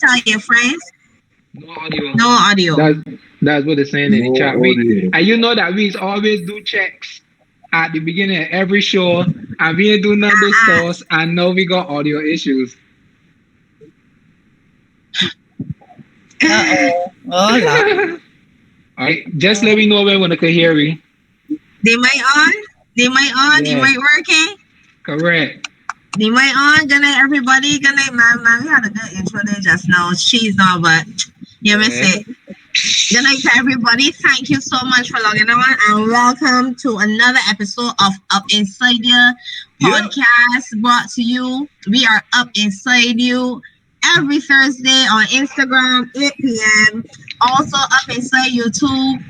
Tell your friends. No audio. No audio. That's what they're saying in the No chat. audio. And you know that we always do checks at the beginning of every show, and we ain't do none of those Uh-uh. stores, and now we got audio issues. Uh-oh. Oh, Lord. All right, just let me know when I can hear me. They might on. They might on. They Yeah, might working. correct. They might on. Good night, everybody. Good night, man. We had a good intro there just now. She's not, but you miss Yeah. it. Good night to everybody. Thank you so much for logging on, and welcome to another episode of Up Inside You podcast brought to you. We are Up Inside You every Thursday on Instagram, 8 p.m. Also Up Inside YouTube,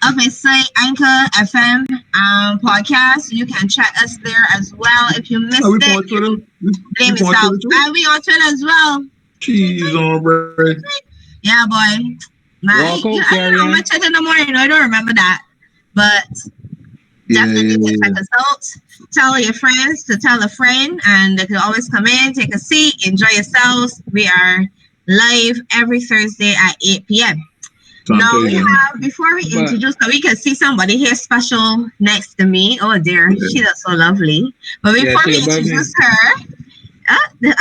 Up Inside Anchor FM podcast. You can check us there as well. If you missed Are we it, on Twitter? blame We on yourself. Twitter too? And we on Twitter as well. Cheese on bread. Yeah, boy. Man, Walk out, I don't know Carrie. much in the morning. I don't remember that. But definitely check us out. Tell your friends to tell a friend, and they can always come in, take a seat, enjoy yourselves. We are live every Thursday at 8 p.m. Now we have, before we introduce, so we can see somebody here special next to me. Oh dear, she looks so lovely. But before we introduce her,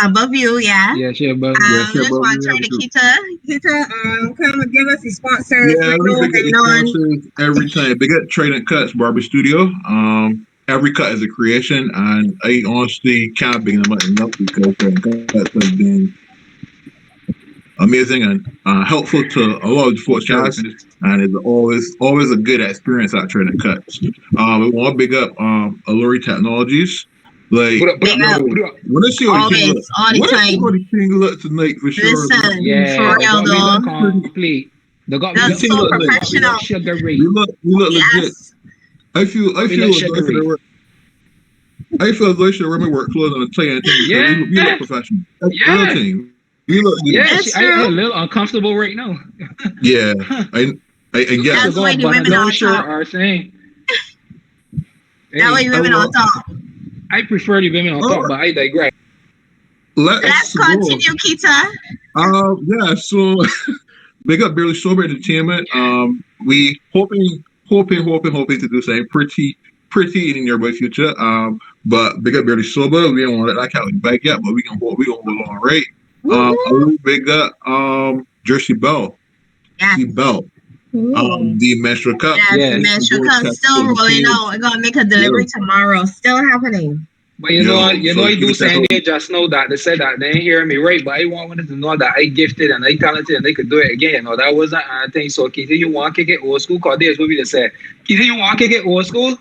above you, yeah. Yeah, she above we just want to turn to Kita, come and give us the sponsors. Yeah, we get the sponsors every time. Big up Trading Cuts Barber Studio. Every cut is a creation, and I honestly can't bring them up enough because Trading Cuts has been amazing and helpful to a lot of sports chats, and it's always a good experience at Trading Cuts. We want to big up Allure Technologies. Like, big up. When I see all the time. What the thing look tonight for sure. Listen, yeah, for real though. Complete. They got That's me so look professional. Sugary. We look legit. I feel as though I should wear my work clothes and tell you anything. Yeah. We look professional. That's the real thing. We look good. Yeah, I'm a little uncomfortable right now. Yeah, I guess. That's why the women on top. Are saying. That way women on top. I prefer the women on top, but I digress. Let's continue, Kita. Yeah, so big up Barely Sober Entertainment. We hoping to do something pretty in your near future. But big up Barely Sober. We don't want to let that count back yet, but we gonna hold on, right? Big up Jersey Bell. Yeah. Bell. The menstrual cup. Yeah, the menstrual cup still rolling out. We're gonna make a delivery tomorrow. Still happening. But you know, I do saying there just know that they said that they ain't hearing me right, but I wanted to know that I gifted and I talented and they could do it again. You know, that wasn't a thing. So Keith, you want to kick it old school? Cause there's what we just said. Keith, you want to kick it old school?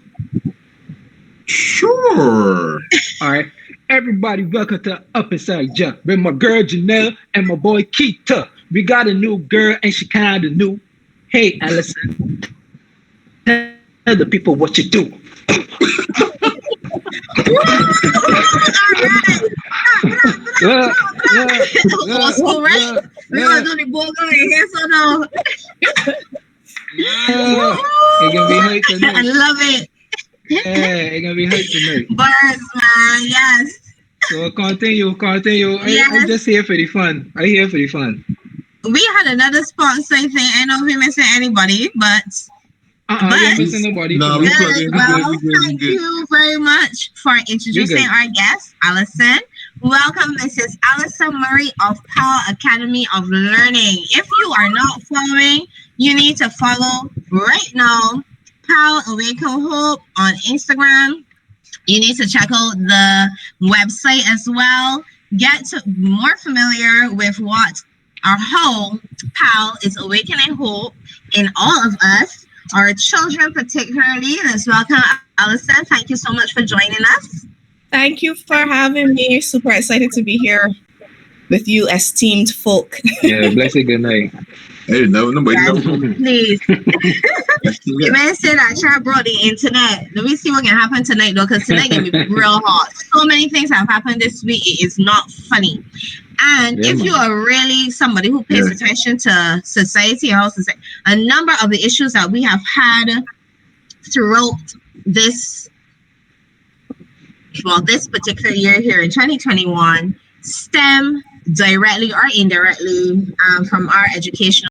Sure. All right. Everybody, welcome to Up Inside Ya with my girl Janelle and my boy Keita. We got a new girl and she kind of new. Hey, Allyson, tell the people what you do. Old school, right? We're gonna do the bogo in here, so no. It's gonna be hype tonight. I love it. Yeah, it's gonna be hype tonight. Birds, man, yes. So continue. Yes. I'm just here for the fun. I'm here for the fun. We had another sponsor thing. I don't know if we missing anybody, but you're missing nobody. No, thank you very much for introducing our guest, Allyson. Welcome, Mrs. Allyson Murray of Power Academy of Learning. If you are not following, you need to follow right now. Power Awaken Hope on Instagram. You need to check out the website as well. Get more familiar with what our whole PAL is awakening hope in all of us, our children particularly. Let's welcome Allyson. Thank you so much for joining us. Thank you for having me. Super excited to be here with you, esteemed folk. Yeah, bless you. Good night. Hey, nobody knows. Please. You may say that chat brought the internet. Let me see what can happen tonight, though, because tonight can be real hot. So many things have happened this week. It is not funny. And if you are really somebody who pays attention to society, a number of the issues that we have had throughout this particular year here in 2021 stem directly or indirectly from our education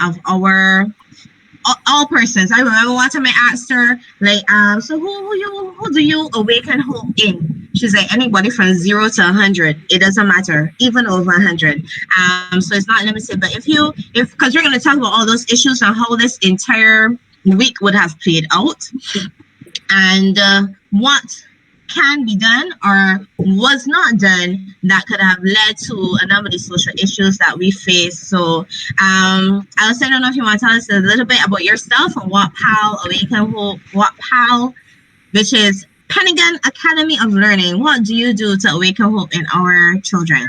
of our all persons. I remember one time I asked her, like, so who do you awaken hope in? She's like, anybody from 0 to 100. It doesn't matter, even over 100. So it's not limited. But if because we're gonna talk about all those issues and how this entire week would have played out, and what can be done or was not done that could have led to a number of the social issues that we face. So, Alison, I don't know if you want to tell us a little bit about yourself and what PAL Awaken Hope, what PAL, which is Pentagon Academy of Learning, what do you do to awaken hope in our children?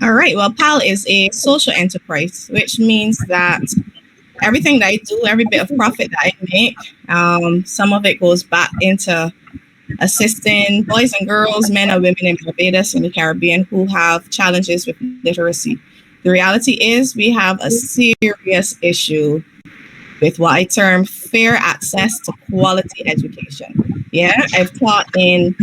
All right. Well, PAL is a social enterprise, which means that everything that I do, every bit of profit that I make, some of it goes back into assisting boys and girls, men and women in Barbados and the Caribbean who have challenges with literacy. The reality is we have a serious issue with what I term fair access to quality education. Yeah, I've taught in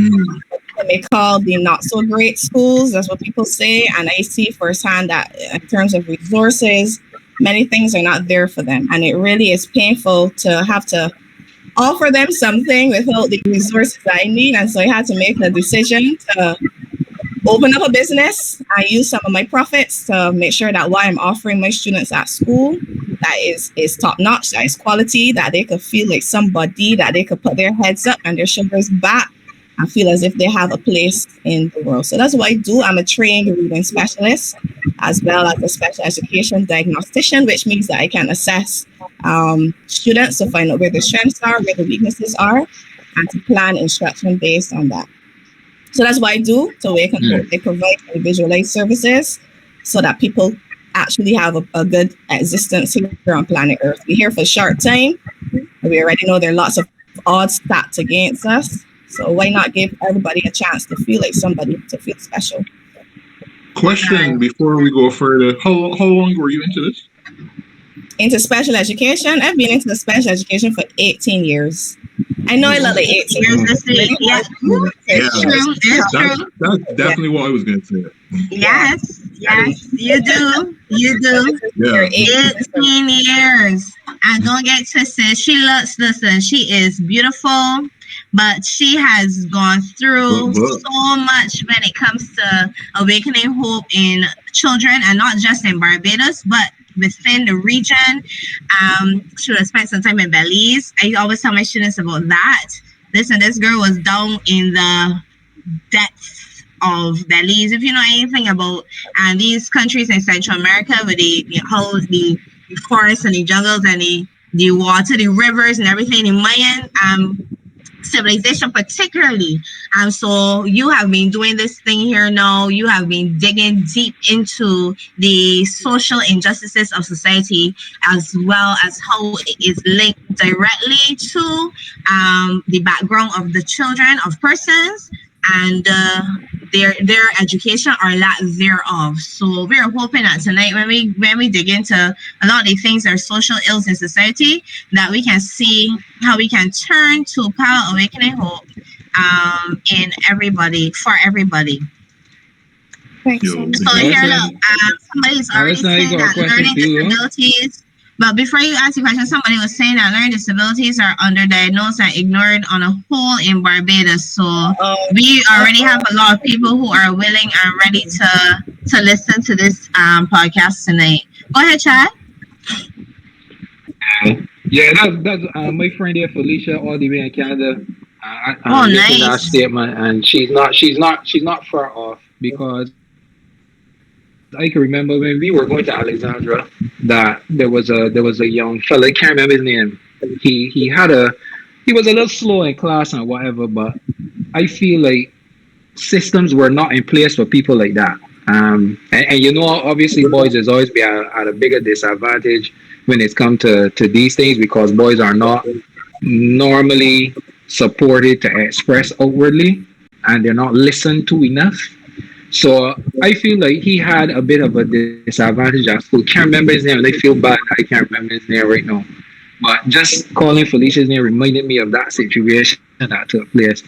what they call the not so great schools. That's what people say. And I see firsthand that in terms of resources, many things are not there for them. And it really is painful to have to offer them something without the resources that I need. And so I had to make a decision to open up a business and use some of my profits to make sure that what I'm offering my students at school that is top notch, that is quality, that they could feel like somebody, that they could put their heads up and their shoulders back and feel as if they have a place in the world. So that's what I do. I'm a trained reading specialist as well as a special education diagnostician, which means that I can assess students to find out where the strengths are, where the weaknesses are, and to plan instruction based on that. So that's what I do. So we can provide individualized services so that people actually have a good existence here on planet Earth. We're here for a short time. We already know there are lots of odds stacked against us. So why not give everybody a chance to feel like somebody, to feel special? Question before we go further. How long were you into this? Into special education? I've been into special education for 18 years. I know I love like 18 years. It's true. It's true. That's definitely what I was going to say. Yes, you do. You do. Yeah. 18 years. And don't get twisted. Listen, she is beautiful, but she has gone through so much when it comes to awakening hope in children, and not just in Barbados, but within the region. She has spent some time in Belize. I always tell my students about that. Listen, this girl was down in the depths of Belize. If you know anything about these countries in Central America with the forests and the jungles and the water, the rivers and everything, the Mayan civilization particularly. So you have been doing this thing here now. You have been digging deep into the social injustices of society, as well as how it is linked directly to the background of the children of persons and their education or lack thereof. So we're hoping that tonight, when we dig into a lot of the things that are social ills in society, that we can see how we can turn to Power Awakening Hope in everybody, for everybody. Thanks. So here, look, somebody's already saying that learning disabilities. But before you ask the question, somebody was saying that learning disabilities are underdiagnosed and ignored on a whole in Barbados. So we already have a lot of people who are willing and ready to listen to this podcast tonight. Go ahead, Chad. Yeah, that's my friend here, Felicia, all the way in Canada. Nice. That statement, and she's not far off, because I can remember when we were going to Alexandra that there was a young fella, I can't remember his name. He was a little slow in class and whatever, but I feel like systems were not in place for people like that. And you know, obviously boys is always be at a bigger disadvantage when it's come to these things, because boys are not normally supported to express outwardly, and they're not listened to enough. So I feel like he had a bit of a disadvantage at school. Can't remember his name, and I feel bad I can't remember his name right now. But just calling Felicia's name reminded me of that situation that took place.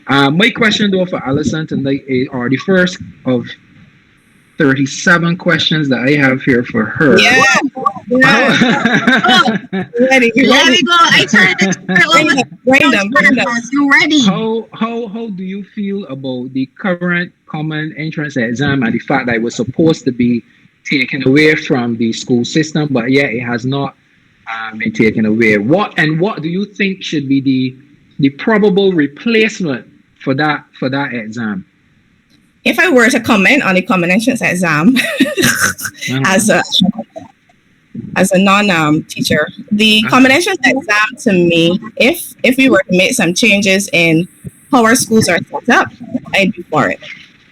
My question though for Allyson tonight are the first of 37 questions that I have here for her. Yeah. Ready, you There ready? we go. I turned it Bring them. You ready? How do you feel about the current common entrance exam and the fact that it was supposed to be taken away from the school system, but yet it has not been taken away? What do you think should be the probable replacement for that exam? If I were to comment on the common entrance exam as a non teacher, the common entrance exam to me, if we were to make some changes in how our schools are set up, I'd be for it.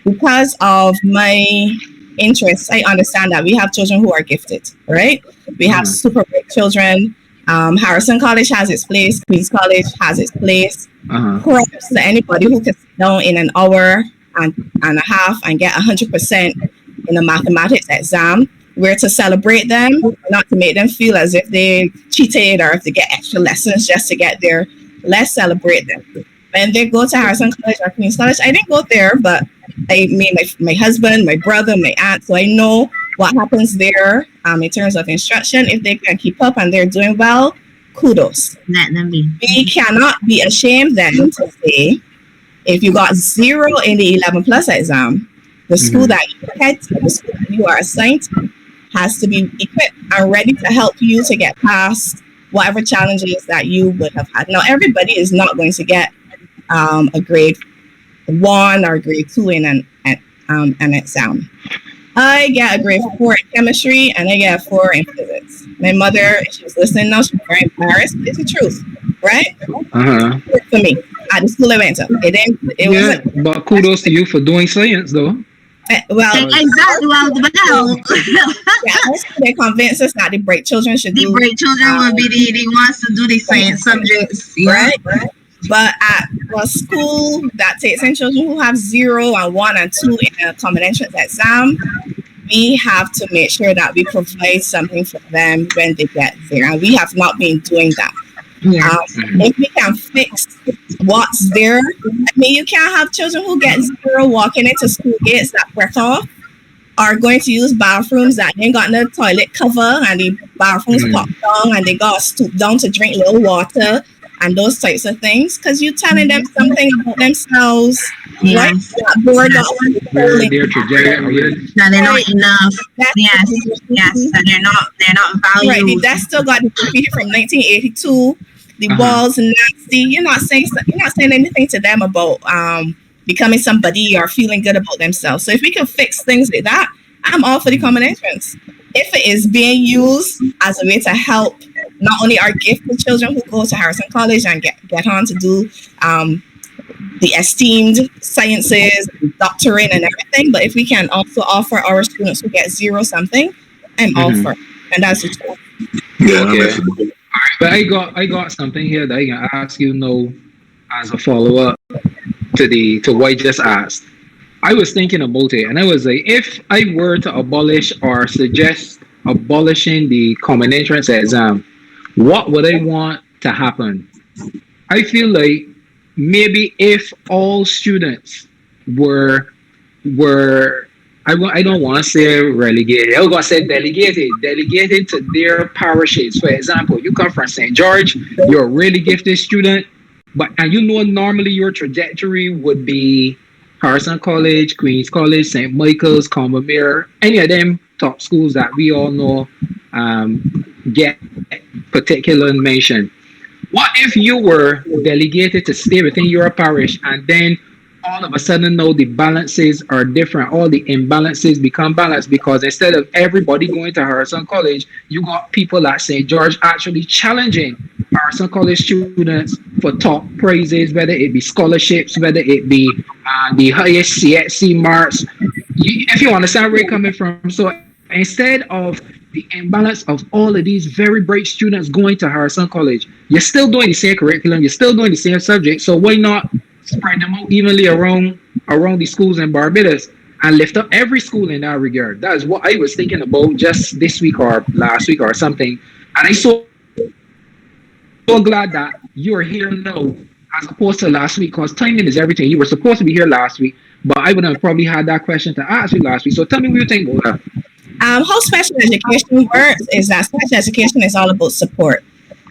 Because of my interests, I understand that we have children who are gifted, right? We have super great children. Harrison College has its place. Queen's College has its place. Props to anybody who can sit down in an hour and a half and get 100% in a mathematics exam. We're to celebrate them, not to make them feel as if they cheated or if they get extra lessons just to get there. Let's celebrate them. When they go to Harrison College or Queen's College, I didn't go there, but I mean my husband, my brother, my aunt, so I know what happens there in terms of instruction. If they can keep up and they're doing well, kudos. Let them be. We cannot be ashamed then to say, if you got 0 in the 11 plus exam, the school that you head to, the school that you are assigned to, has to be equipped and ready to help you to get past whatever challenges that you would have had. Now, everybody is not going to get a grade 1 or grade 2 in an exam. I get a grade 4 in chemistry and I get a 4 in physics. My mother, if she was listening now, she's very embarrassed, but it's the truth, right? For me, at the school I went to, it wasn't. But kudos to you for doing science, though. Well, exactly. Well, they convince us that the bright children should do. The bright children will be the ones to do the science subjects, right? But at a school that takes in children who have 0 and 1 and 2 in a common entrance exam, we have to make sure that we provide something for them when they get there, and we have not been doing that. If we can fix what's there, I mean, you can't have children who get 0 walking into school gates that break off, are going to use bathrooms that ain't got no toilet cover, and the bathrooms pop down, and they got to stoop down to drink little water, and those types of things, because you're telling them something about themselves. Right? Their trajectory. No, they're not enough. Yes, and they're not valued. Right, that's still got the graffiti from 1982. The walls nasty. You're not saying anything to them about becoming somebody or feeling good about themselves. So if we can fix things like that, I'm all for the common entrance. If it is being used as a way to help not only our gifted children who go to Harrison College and get on to do the esteemed sciences, doctorate and everything, but if we can also offer our students who get 0 something, I'm all for it. And that's the truth. Yeah, okay. But I got something here that I can ask you now as a follow-up to what I just asked. I was thinking about it, and I was like, if I were to abolish or suggest abolishing the common entrance exam, what would I want to happen? I feel like maybe if all students were I don't want to say relegated. I was going to say delegated to their parishes. For example, you come from St. George, you're a really gifted student, and you know normally your trajectory would be Harrison College, Queen's College, St. Michael's, Combermere, any of them top schools that we all know get particular mention. What if you were delegated to stay within your parish, and then all of a sudden now the balances are different, all the imbalances become balanced, because instead of everybody going to Harrison College, you got people at St. George actually challenging Harrison College students for top prizes, whether it be scholarships, whether it be the highest CXC marks. If you understand where you're coming from. So instead of the imbalance of all of these very bright students going to Harrison College, you're still doing the same curriculum, you're still doing the same subject, so why not spread them out evenly around the schools in Barbados and lift up every school in that regard? That is what I was thinking about just this week or last week or something. And I saw so glad that you're here now as opposed to last week because timing is everything. You were supposed to be here last week, but I would have probably had that question to ask you last week. So tell me what you think about that. How special education works is that special education is all about support.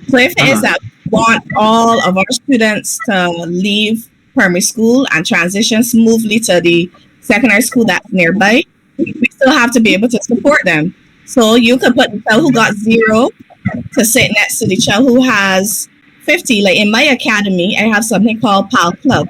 So if it is Uh-huh. that we want all of our students to leave primary school and transition smoothly to the secondary school that's nearby, we still have to be able to support them. So you could put the child who got zero to sit next to the child who has 50. Like in my academy, I have something called PAL Club.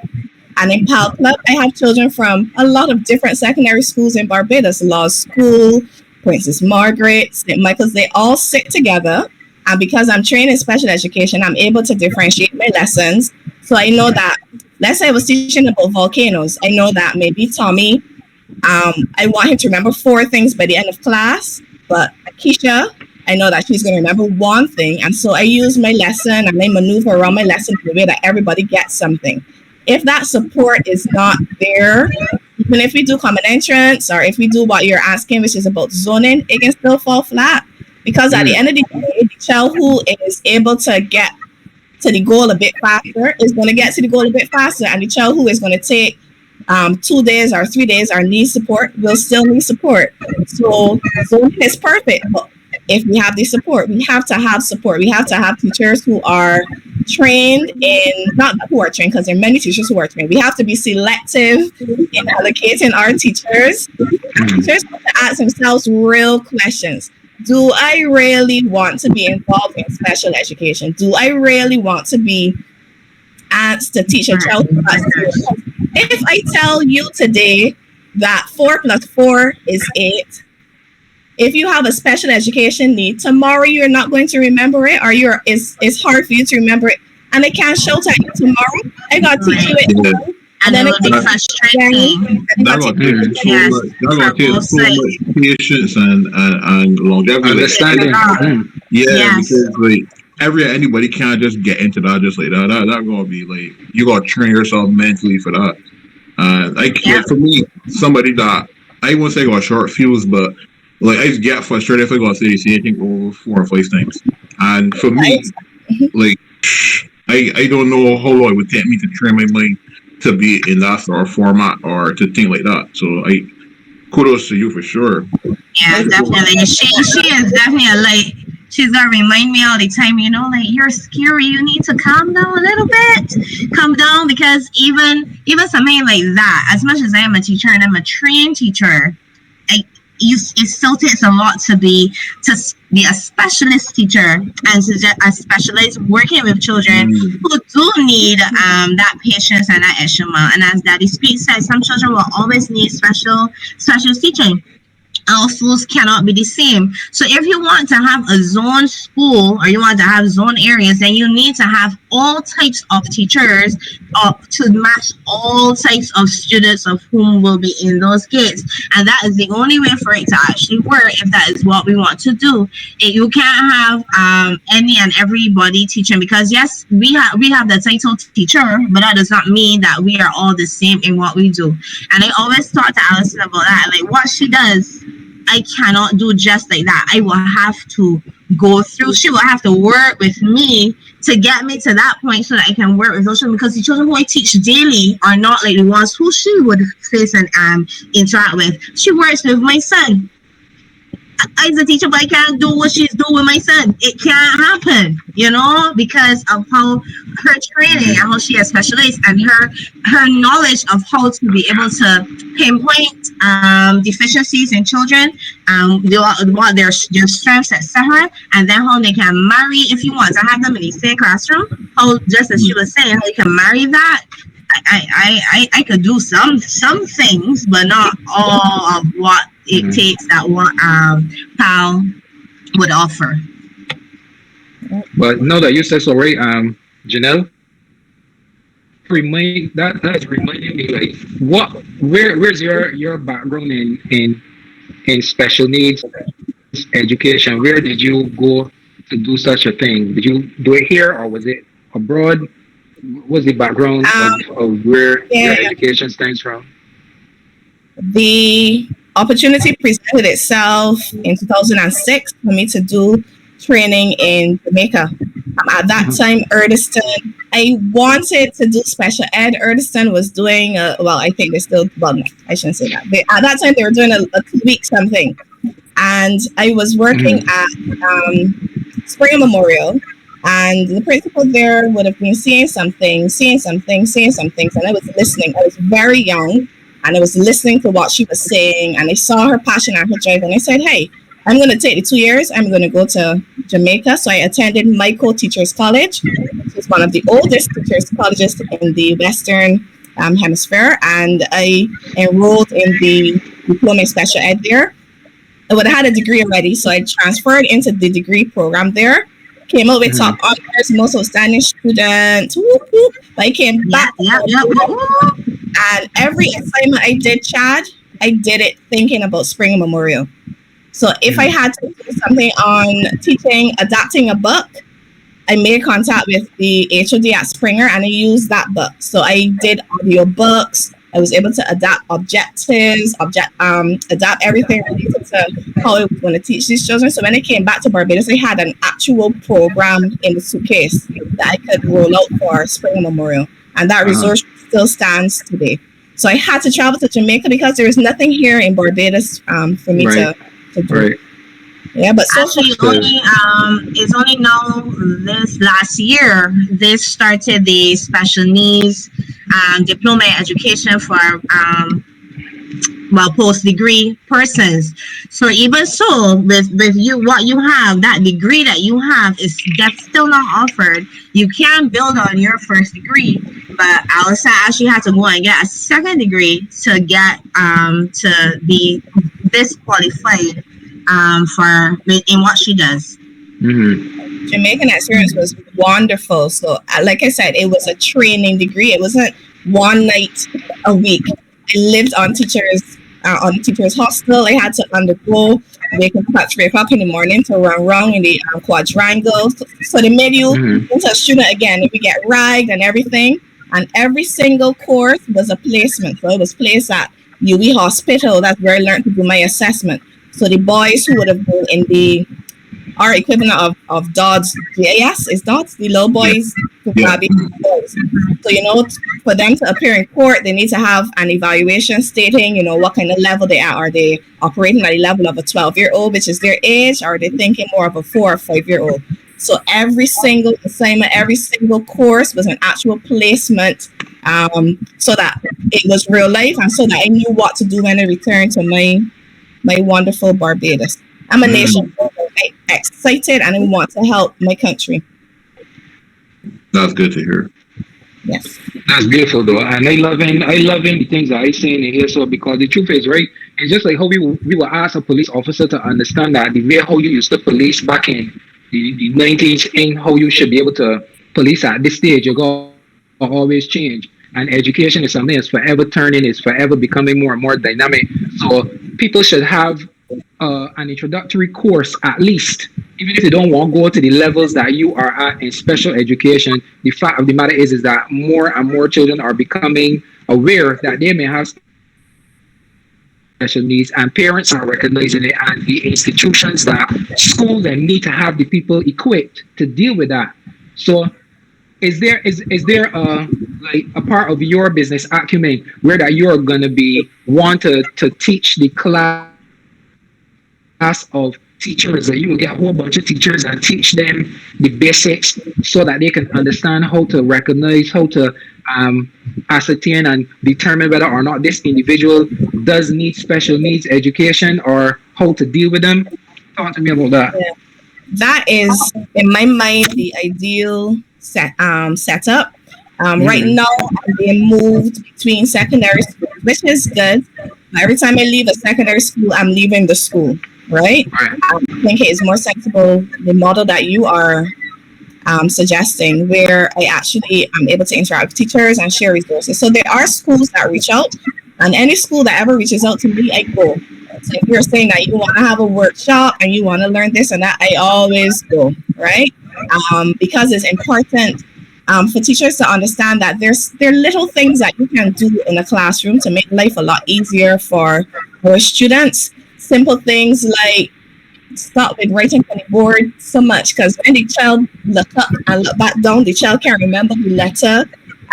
And in PAL Club, I have children from a lot of different secondary schools in Barbados, Law School, Princess Margaret, St. Michael's. They all sit together. And because I'm trained in special education, I'm able to differentiate my lessons. So I know that, let's say I was teaching about volcanoes. I know that maybe Tommy, I want him to remember 4 things by the end of class. But Keisha, I know that she's going to remember 1 thing. And so I use my lesson and I maneuver around my lesson in a way that everybody gets something. If that support is not there, even if we do common entrance or if we do what you're asking, which is about zoning, it can still fall flat. Because at the end of the day, the child who is able to get to the goal a bit faster is going to get to the goal a bit faster. And the child who is going to take 2 days or 3 days or need support will still need support. So zoning is perfect. But if we have the support, we have to have support. We have to have teachers who are trained in, not who are trained, because there are many teachers who are trained. We have to be selective in allocating our teachers. Teachers have to ask themselves real questions. Do I really want to be involved in special education? Do I really want to be asked to teach a child? If I tell you today that 4 plus 4 is 8, if you have a special education need, tomorrow you're not going to remember it, or it's hard for you to remember it, and I can't shout at you tomorrow. I got to teach you it. And then it will be frustrating. That's gonna take so much patience and longevity. Understanding. Yeah, because like anybody can't just get into that just like that. That gonna be like you gotta train yourself mentally for that. Like for me, somebody that I won't say I got short fuse, but like I just get frustrated if I gotta say anything over 4 or 5 things. And for me, like I don't know how long it would take me to train my mind to be in that sort of format or to think like that. So kudos to you for sure. Yeah, definitely. She is definitely like, she's gonna remind me all the time, like, you're scary, you need to calm down a little bit. Calm down, because even something like that, as much as I am a teacher and I'm a trained teacher, it still takes a lot to be a specialist teacher and to a specialist working with children who do need that patience and that extra mile. And as Daddy Speak said, some children will always need special teaching. All schools cannot be the same. So if you want to have a zone school or you want to have zone areas, then you need to have all types of teachers to match all types of students of whom will be in those gates. And that is the only way for it to actually work if that is what we want to do. You can't have any and everybody teaching, because yes, we have the title teacher, but that does not mean that we are all the same in what we do. And I always talk to Allyson about that, like what she does, I cannot do just like that. I will have to go through. She will have to work with me to get me to that point so that I can work with those children, because the children who I teach daily are not like the ones who she would face and interact with. She works with my son. As a teacher, but I can't do what she's doing with my son. It can't happen, because of how her training and how she has specialized and her knowledge of how to be able to pinpoint deficiencies in children, what their strengths, etc., and then how they can marry, if you want to have them in the same classroom, how, just as she was saying, how you can marry that. I could do some things, but not all of what it takes that what PAL would offer. But no, that you said so right, Janelle. That's reminding me, like, where's your background in special needs education? Where did you go to do such a thing? Did you do it here or was it abroad? What's the background of where your education stems from? The opportunity presented itself in 2006 for me to do training in Jamaica. At that time, Erdiston, I wanted to do special ed. Erdiston was doing, well, I think they still, well, no, I shouldn't say that. At that time, they were doing a 2 week something. And I was working at Springer Memorial. And the principal there would have been saying something, and I was listening. I was very young, and I was listening to what she was saying, and I saw her passion and her drive, and I said, hey, I'm going to take the 2 years. I'm going to go to Jamaica. So I attended Michael Teachers College, which is one of the oldest teachers colleges in the Western Hemisphere, and I enrolled in the diploma in special ed there. I would have had a degree already, so I transferred into the degree program there. Came out with top honors, most outstanding student. Whoop, whoop. But I came back. And every assignment I did, Chad, I did it thinking about Springer Memorial. So if I had to do something on teaching, adapting a book, I made contact with the HOD at Springer and I used that book. So I did audio books. I was able to adapt objectives, adapt everything related to how I was going to teach these children. So when I came back to Barbados, I had an actual program in the suitcase that I could roll out for Springer Memorial. And that resource still stands today. So I had to travel to Jamaica because there was nothing here in Barbados for me to do. Right. Yeah, but actually, it's only now this last year they started the special needs diploma in education for post-degree persons. So even so, with you, what you have, that degree that you have that's still not offered. You can build on your first degree, but Allyson actually had to go and get a second degree to get to be disqualified for in what she does. Jamaican experience was wonderful. So like I said, it was a training degree. It wasn't one night a week. I lived on the teachers hostel. I had to undergo waking up at 3 o'clock in the morning to run around in the quadrangle. So they made you into a student again. We get ragged and everything. And every single course was a placement. So it was placed at UE Hospital. That's where I learned to do my assessment. So the boys who would have been in our equivalent of Dodds GAS is Dodds, the little boys. So, for them to appear in court, they need to have an evaluation stating, what kind of level they are. Are they operating at the level of a 12-year-old, which is their age, or are they thinking more of a 4 or 5-year-old? So every single assignment, every single course was an actual placement so that it was real life and so that I knew what to do when I returned to my wonderful Barbados. I'm a nation builder. I'm excited and I want to help my country. That's good to hear. Yes. That's beautiful though. And I loving the things that I saying in here. So because the truth is, right, it's just like how we will ask a police officer to understand that the way how you used to police back in the 90s and how you should be able to police at this stage, you're going to always change. And education is something that's forever turning, is forever becoming more and more dynamic. So people should have an introductory course, at least, even if they don't want to go to the levels that you are at in special education. The fact of the matter is that more and more children are becoming aware that they may have special needs, and parents are recognizing it, and the institutions, that schools, that need to have the people equipped to deal with that. So is there a part of your business acumen where that you're going to be to teach the class of teachers, that you will get a whole bunch of teachers and teach them the basics so that they can understand how to recognize, how to ascertain and determine whether or not this individual does need special needs education or how to deal with them? Talk to me about that. Yeah. That is, in my mind, the ideal setup. Right now, I'm being moved between secondary schools, which is good. Every time I leave a secondary school, I'm leaving the school, right? I think it is more sensible, the model that you are suggesting, where I actually am able to interact with teachers and share resources. So there are schools that reach out, and any school that ever reaches out to me, I go. So if you're saying that you want to have a workshop and you want to learn this and that, I always go, right? Because it's important for teachers to understand that there are little things that you can do in a classroom to make life a lot easier for our students. Simple things like stop with writing on the board so much, because when the child look up and look back down, the child can remember the letter,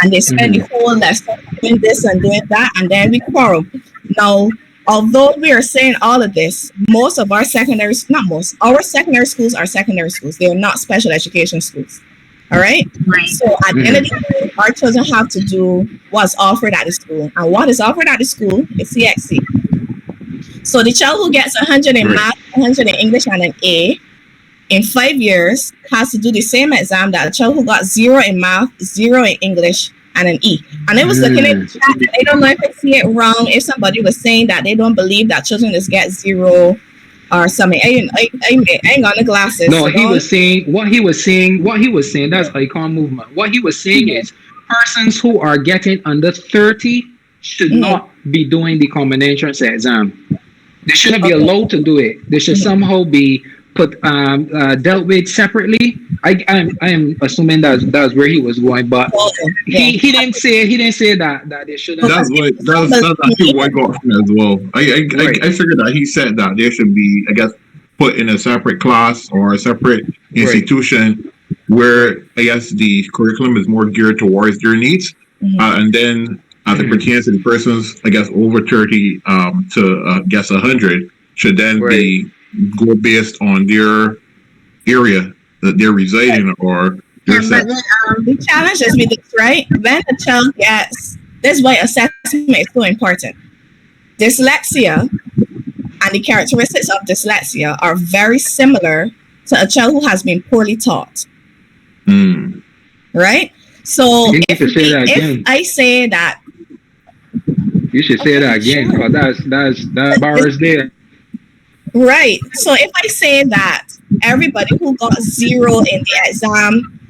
and they spend the whole lesson doing this and doing that, and then we quarrel. Now, although we are saying all of this, most of our secondary, not most, our secondary schools are secondary schools. They are not special education schools. All right? Right. So at the end of the day, our children have to do what's offered at the school. And what is offered at the school is CXC. So the child who gets 100 in math, 100 in English, and an A in 5 years has to do the same exam that a child who got 0 in math, 0 in English, and an E. And I was looking at the chat, and I don't know if I see it wrong, if somebody was saying that they don't believe that children just get 0 or something. I ain't got the glasses. No, so he was saying, that's icon movement. What he was saying is persons who are getting under 30 should not be doing the common entrance exam. They shouldn't be allowed to do it. They should somehow be put dealt with separately. I am assuming that's where he was going, but he didn't say that they shouldn't. That's actually what I got from it as well. I figured that he said that they should be, I guess, put in a separate class or a separate institution where I guess the curriculum is more geared towards their needs, and then as it pertains to the persons, I guess over 30 to I guess 100 should then be go based on their area that they're residing or their the challenge is with this, right? When the child gets, this is why assessment is so important. Dyslexia and the characteristics of dyslexia are very similar to a child who has been poorly taught. Right? So if I say that, you should say that again, because that bar is there. Right. So if I say that everybody who got 0 in the exam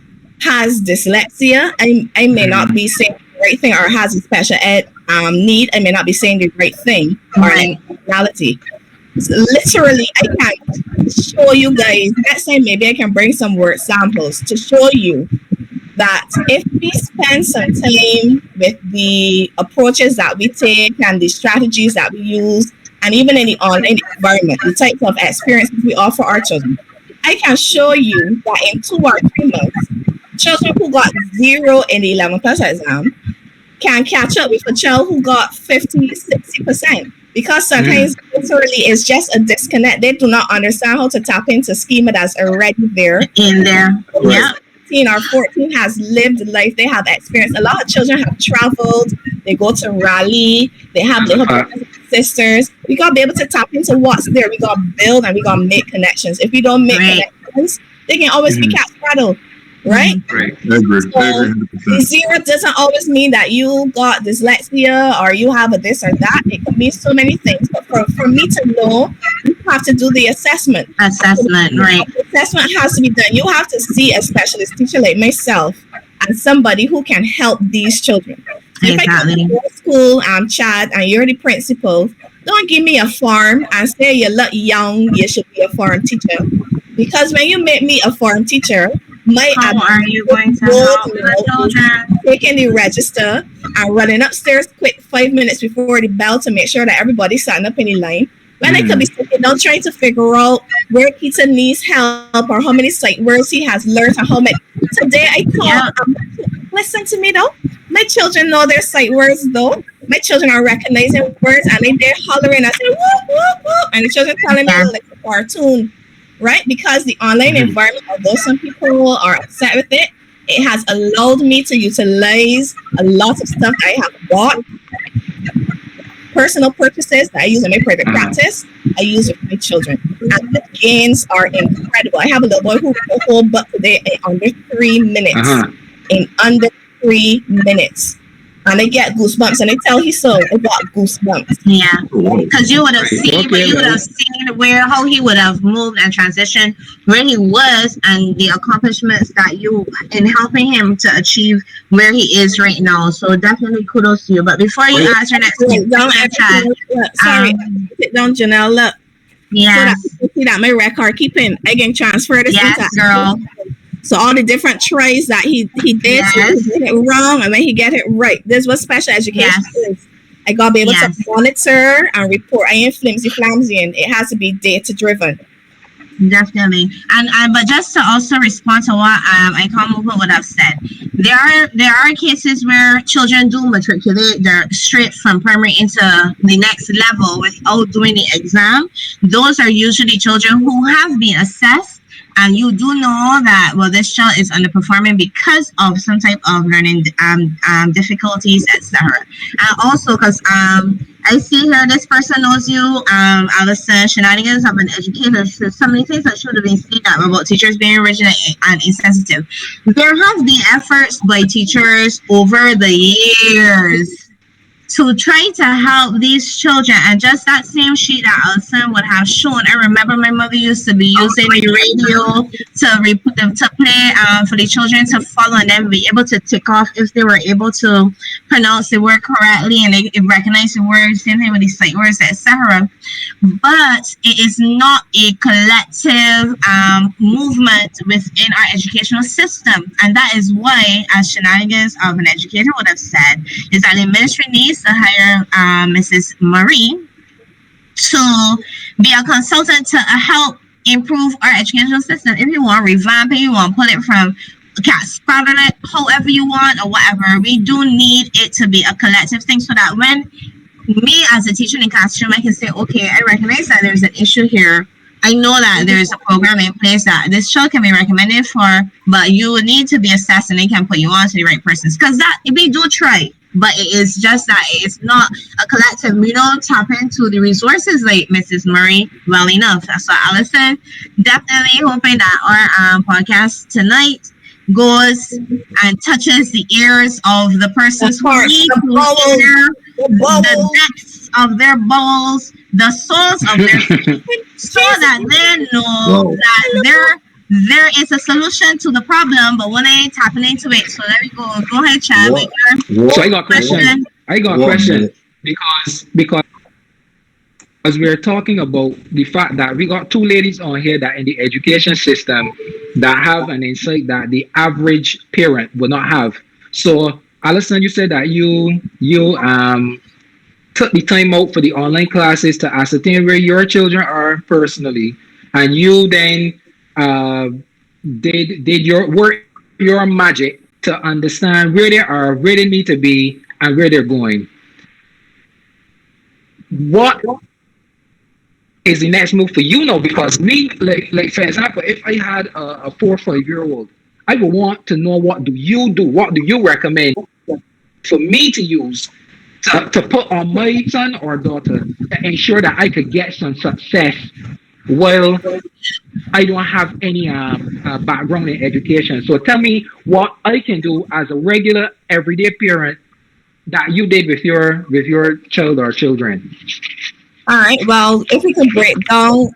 has dyslexia, I may not be saying the right thing, or has a special ed need. I may not be saying the right thing or reality. So literally, I can show you guys. Next time, maybe I can bring some word samples to show you that if we spend some time with the approaches that we take and the strategies that we use, and even in the online environment, the types of experiences we offer our children, I can show you that in 2 or 3 months, children who got 0 in the 11 plus exam can catch up with a child who got 50, 60%. Because sometimes literally it's just a disconnect. They do not understand how to tap into schema that's already there. In there. Yeah. 13 or 14 has lived life. They have experienced. A lot of children have traveled. They go to rally. They have little brothers and sisters. We got to be able to tap into what's there. We got to build and we got to make connections. If we don't make connections, they can always be cat straddled. Right? Right. I agree. So, the 0 doesn't always mean that you got dyslexia or you have a this or that. It can mean so many things. But for me to know, you have to do the assessment. Right. The assessment has to be done. You have to see a specialist teacher like myself and somebody who can help these children. If I come to your school, I'm Chad, and you're the principal, don't give me a form and say you look young, you should be a foreign teacher. Because when you make me a foreign teacher, how are you going to help the children? Taking the register and running upstairs quick 5 minutes before the bell to make sure that everybody's standing up in the line. When I could be sitting down trying to figure out where Peter needs help or how many sight words he has learned and how many. Today I thought, listen to me though. My children know their sight words though. My children are recognizing words and they're hollering and saying whoop, whoop, whoop. And the children telling me like a cartoon. Right? Because the online environment, although some people are upset with it, it has allowed me to utilize a lot of stuff I have bought. Personal purchases that I use in my private practice, I use with my children. And the gains are incredible. I have a little boy who wrote a whole book today in under 3 minutes. In under 3 minutes. And I get goosebumps, and I tell he so I got goosebumps. Yeah, because you would have seen, how he would have moved and transitioned where he was, and the accomplishments that you in helping him to achieve where he is right now. So definitely kudos to you. But before you answer next, sit down, Janelle. Look, yes, so that you see that my record keeping, I can transfer this. Yes, girl. So all the different tries that he did, so he did it wrong and then he get it right. This was special education is. I gotta be able to monitor and report. I ain't flimsy, and it has to be data driven. Definitely, and but just to also respond to what I would have said, there are cases where children do matriculate they're straight from primary into the next level without doing the exam. Those are usually children who have been assessed, and you do know that well this child is underperforming because of some type of learning difficulties, etc. And also because I see here this person knows you, Allyson. Shenanigans of an educator. So many things that should have been seen out about teachers being rigid and insensitive. There have been efforts by teachers over the years to try to help these children, and just that same sheet that Allyson would have shown. I remember my mother used to be using the radio to play for the children to follow, and then be able to tick off if they were able to pronounce the word correctly and they recognize the words. Same thing with the sight words, etc. But it is not a collective movement within our educational system, and that is why, as Shenanigans of an educator would have said, is that the ministry needs to hire Mrs. Marie to be a consultant to help improve our educational system. If you want to revamp it, you want to pull it from sprouted it however you want or whatever, we do need it to be a collective thing so that when me as a teacher in the classroom, I can say, okay, I recognize that there's an issue here. I know that there's a program in place that this child can be recommended for, but you need to be assessed and they can put you on to the right persons. Because that we do try, but it is just that it's not a collective. We don't tap into the resources like Mrs. Murray well enough. So Allyson, definitely hoping that our podcast tonight goes and touches the ears of the persons who need to hear the depths of their bowels, the souls of their feet, so that they know that there is a solution to the problem, but when I ain't tapping into it. So there we go. Go ahead, Chad. So I got a question. Because we're talking about the fact that we got two ladies on here that in the education system that have an insight that the average parent would not have. So Allyson, you said that you took the time out for the online classes to ascertain where your children are personally, and you then did your magic to understand where they are, where they need to be, and where they're going. What is the next move for you now? Because me, like for example, if I had a 4 or 5 year old, I would want to know what do you do? What do you recommend for me to use to put on my son or daughter to ensure that I could get some success while I don't have any background in education. So tell me what I can do as a regular everyday parent that you did with your child or children. All right. Well, if we could break down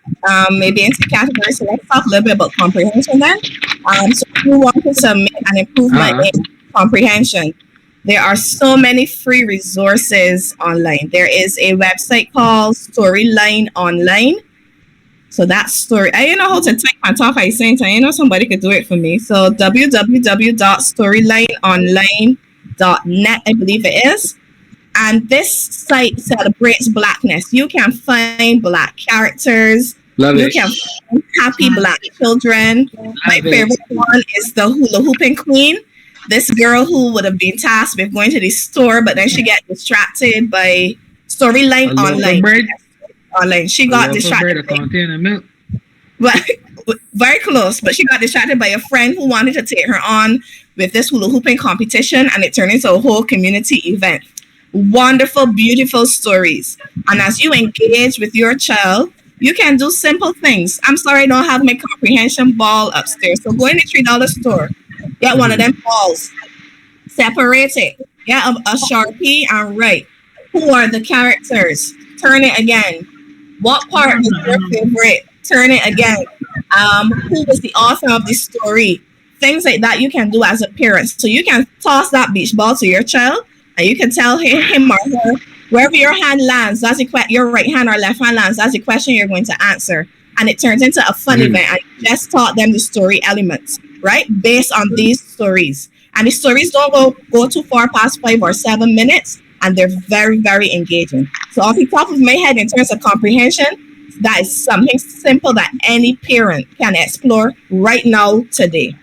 maybe into categories, so let's talk a little bit about comprehension then. So if you want to make an improvement in comprehension, there are so many free resources online. There is a website called Storyline Online. So that story, I don't know how to type and talk at the same time. I know somebody could do it for me. So www.storylineonline.net, I believe it is. And this site celebrates Blackness. You can find Black characters. You can find happy Black children. My favorite one is the hula hooping queen. This girl who would have been tasked with going to the store, but then she got distracted by Storyline Online. She got distracted. Well, very close, but she got distracted by a friend who wanted to take her on with this hula hooping competition, and it turned into a whole community event. Wonderful, beautiful stories. And as you engage with your child, you can do simple things. I'm sorry, I don't have my comprehension ball upstairs. So go in the $3 store, get one of them balls, separate it, get a Sharpie and write. Who are the characters? Turn it again. What part is your favorite? Turn it again. Who was the author of this story? Things like that you can do as a parent. So you can toss that beach ball to your child, and you can tell him or her, wherever your hand lands, that's your right hand or left hand lands, that's the question you're going to answer. And it turns into a fun event. I just taught them the story elements, right? Based on these stories. And the stories don't go too far past 5 or 7 minutes, and they're very, very engaging. So off the top of my head, in terms of comprehension, That is something simple that any parent can explore right now today.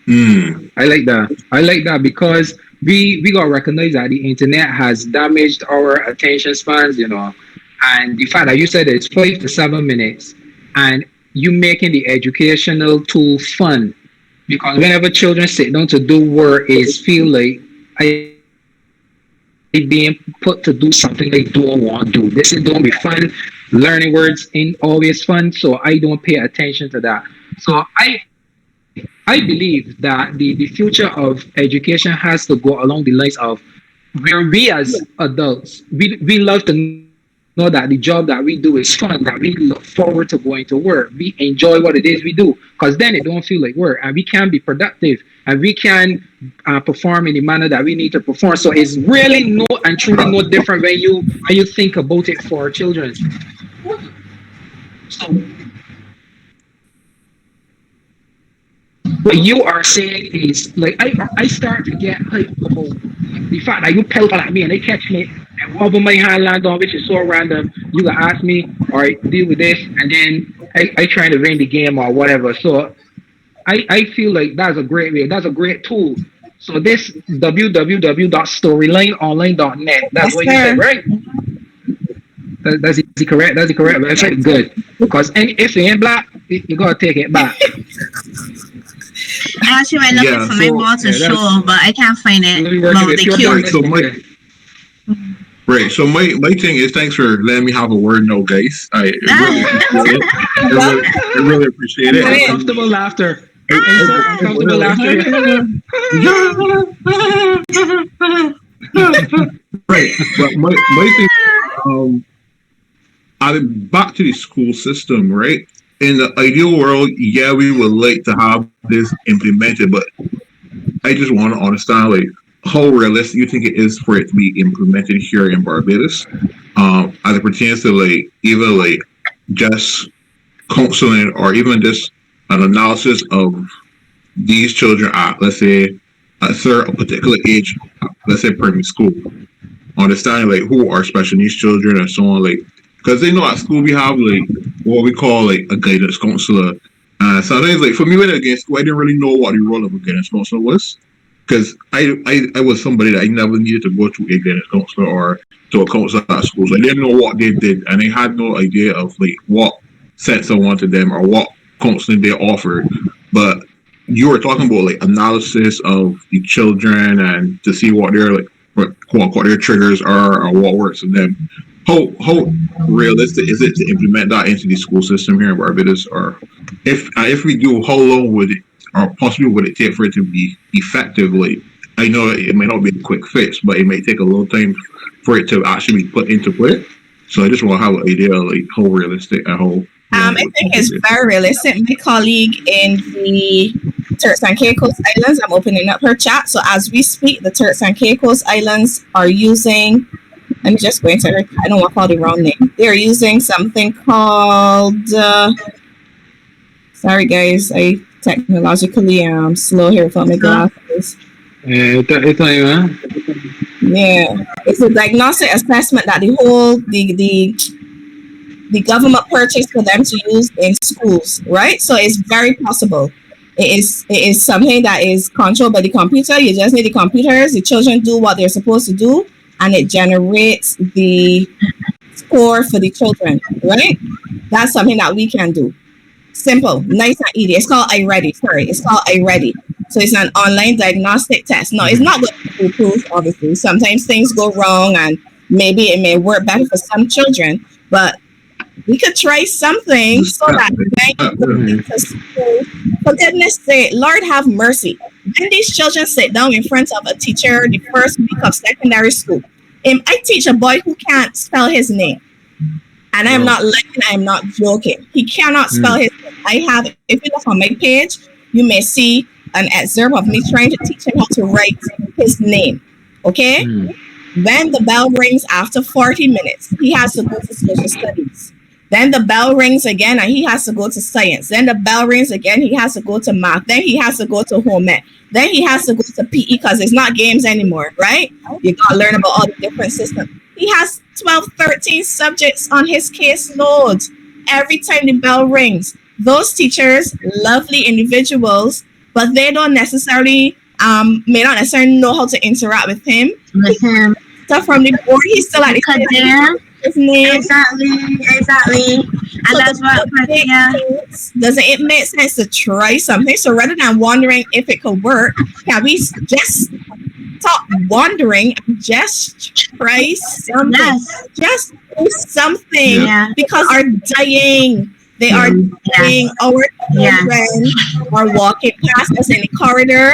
I like that. I like that because we gotta recognize that the internet has damaged our attention spans, and the fact that you said it's 5 to 7 minutes, and you making the educational tool fun, because whenever children sit down to do work, is feel like I being put to do something they don't want to do. This is don't be fun. Learning words ain't always fun, so I don't pay attention to that. So I believe that the future of education has to go along the lines of where we as adults, we love to know that the job that we do is fun, that we look forward to going to work. We enjoy what it is we do, because then it don't feel like work, and we can be productive, and we can perform in the manner that we need to perform. So it's really no and truly no different when you think about it for children. So what you are saying is like I start to get hyped about the fact that you pelted at me and they catch me and wobble my hand land on, which is so random. You can ask me, all right, deal with this, and then I try to win the game or whatever. So I feel like that's a great way. That's a great tool. So this www.storylineonline.net. That's what you said, right? That's correct. That's the correct website. Good. Because if it ain't black, you gotta take it back. I actually went looking for my ball to show, but I can't find it. Right. So my thing is, thanks for letting me have a word, no, guys. I really appreciate it. Uncomfortable laughter. Uncomfortable laughter. Right. But my thing, back to the school system, right? In the ideal world, yeah, we would like to have this implemented, but I just want to understand, like, how realistic you think it is for it to be implemented here in Barbados, as it pertains to, like, even like just counseling or even just an analysis of these children at, let's say, at a particular age, let's say primary school, understanding like who are special needs children and so on, like. Because they know at school we have like what we call like a guidance counselor. Sometimes like for me when I was in school, I didn't really know what the role of a guidance counselor was. Because I was somebody that I never needed to go to a guidance counselor or to a counselor at school. So I didn't know what they did, and I had no idea of like what sense I wanted them or what counseling they offered. But you were talking about like analysis of the children and to see what their like what their triggers are or what works for them. How realistic is it to implement that into the school system here in Barbados? Or if we do, how long would it, or possibly would it take for it to be effective? Like, I know it may not be a quick fix, but it may take a long time for it to actually be put into play. So I just want to have an idea of like how realistic and how. I think it's very realistic. My colleague in the Turks and Caicos Islands, I'm opening up her chat. So as we speak, the Turks and Caicos Islands are using. Let me just go into her. I don't want to call the wrong name. They're using something called. Sorry, guys. I technologically am slow here without my glasses. Yeah, it's a diagnostic assessment that the government purchased for them to use in schools, right? So it's very possible. It is something that is controlled by the computer. You just need the computers. The children do what they're supposed to do, and it generates the score for the children, right? That's something that we can do. Simple, nice and easy. It's called iReady. It's called iReady. So it's an online diagnostic test. No, it's not going to be foolproof, obviously. Sometimes things go wrong, and maybe it may work better for some children, but we could try something so that for goodness sake, Lord have mercy. When these children sit down in front of a teacher the first week of secondary school, I teach a boy who can't spell his name. And I'm not lying, I'm not joking. He cannot spell his name. If you look on my page, you may see an excerpt of me trying to teach him how to write his name. Okay? Then the bell rings after 40 minutes. He has to go to social studies. Then the bell rings again and he has to go to science. Then the bell rings again, he has to go to math. Then he has to go to home ec. Then he has to go to PE because it's not games anymore, right? You got to learn about all the different systems. He has 12, 13 subjects on his caseload. every time the bell rings, those teachers, lovely individuals, but they don't necessarily may not necessarily know how to interact with him. So from the board, he's still at his name. Exactly. And so that's what doesn't it make sense to try something? So rather than wondering if it could work, can we just stop wondering and just try something? Yes. Just do something because are dying. They are dying. Our children are walking past us in the corridor,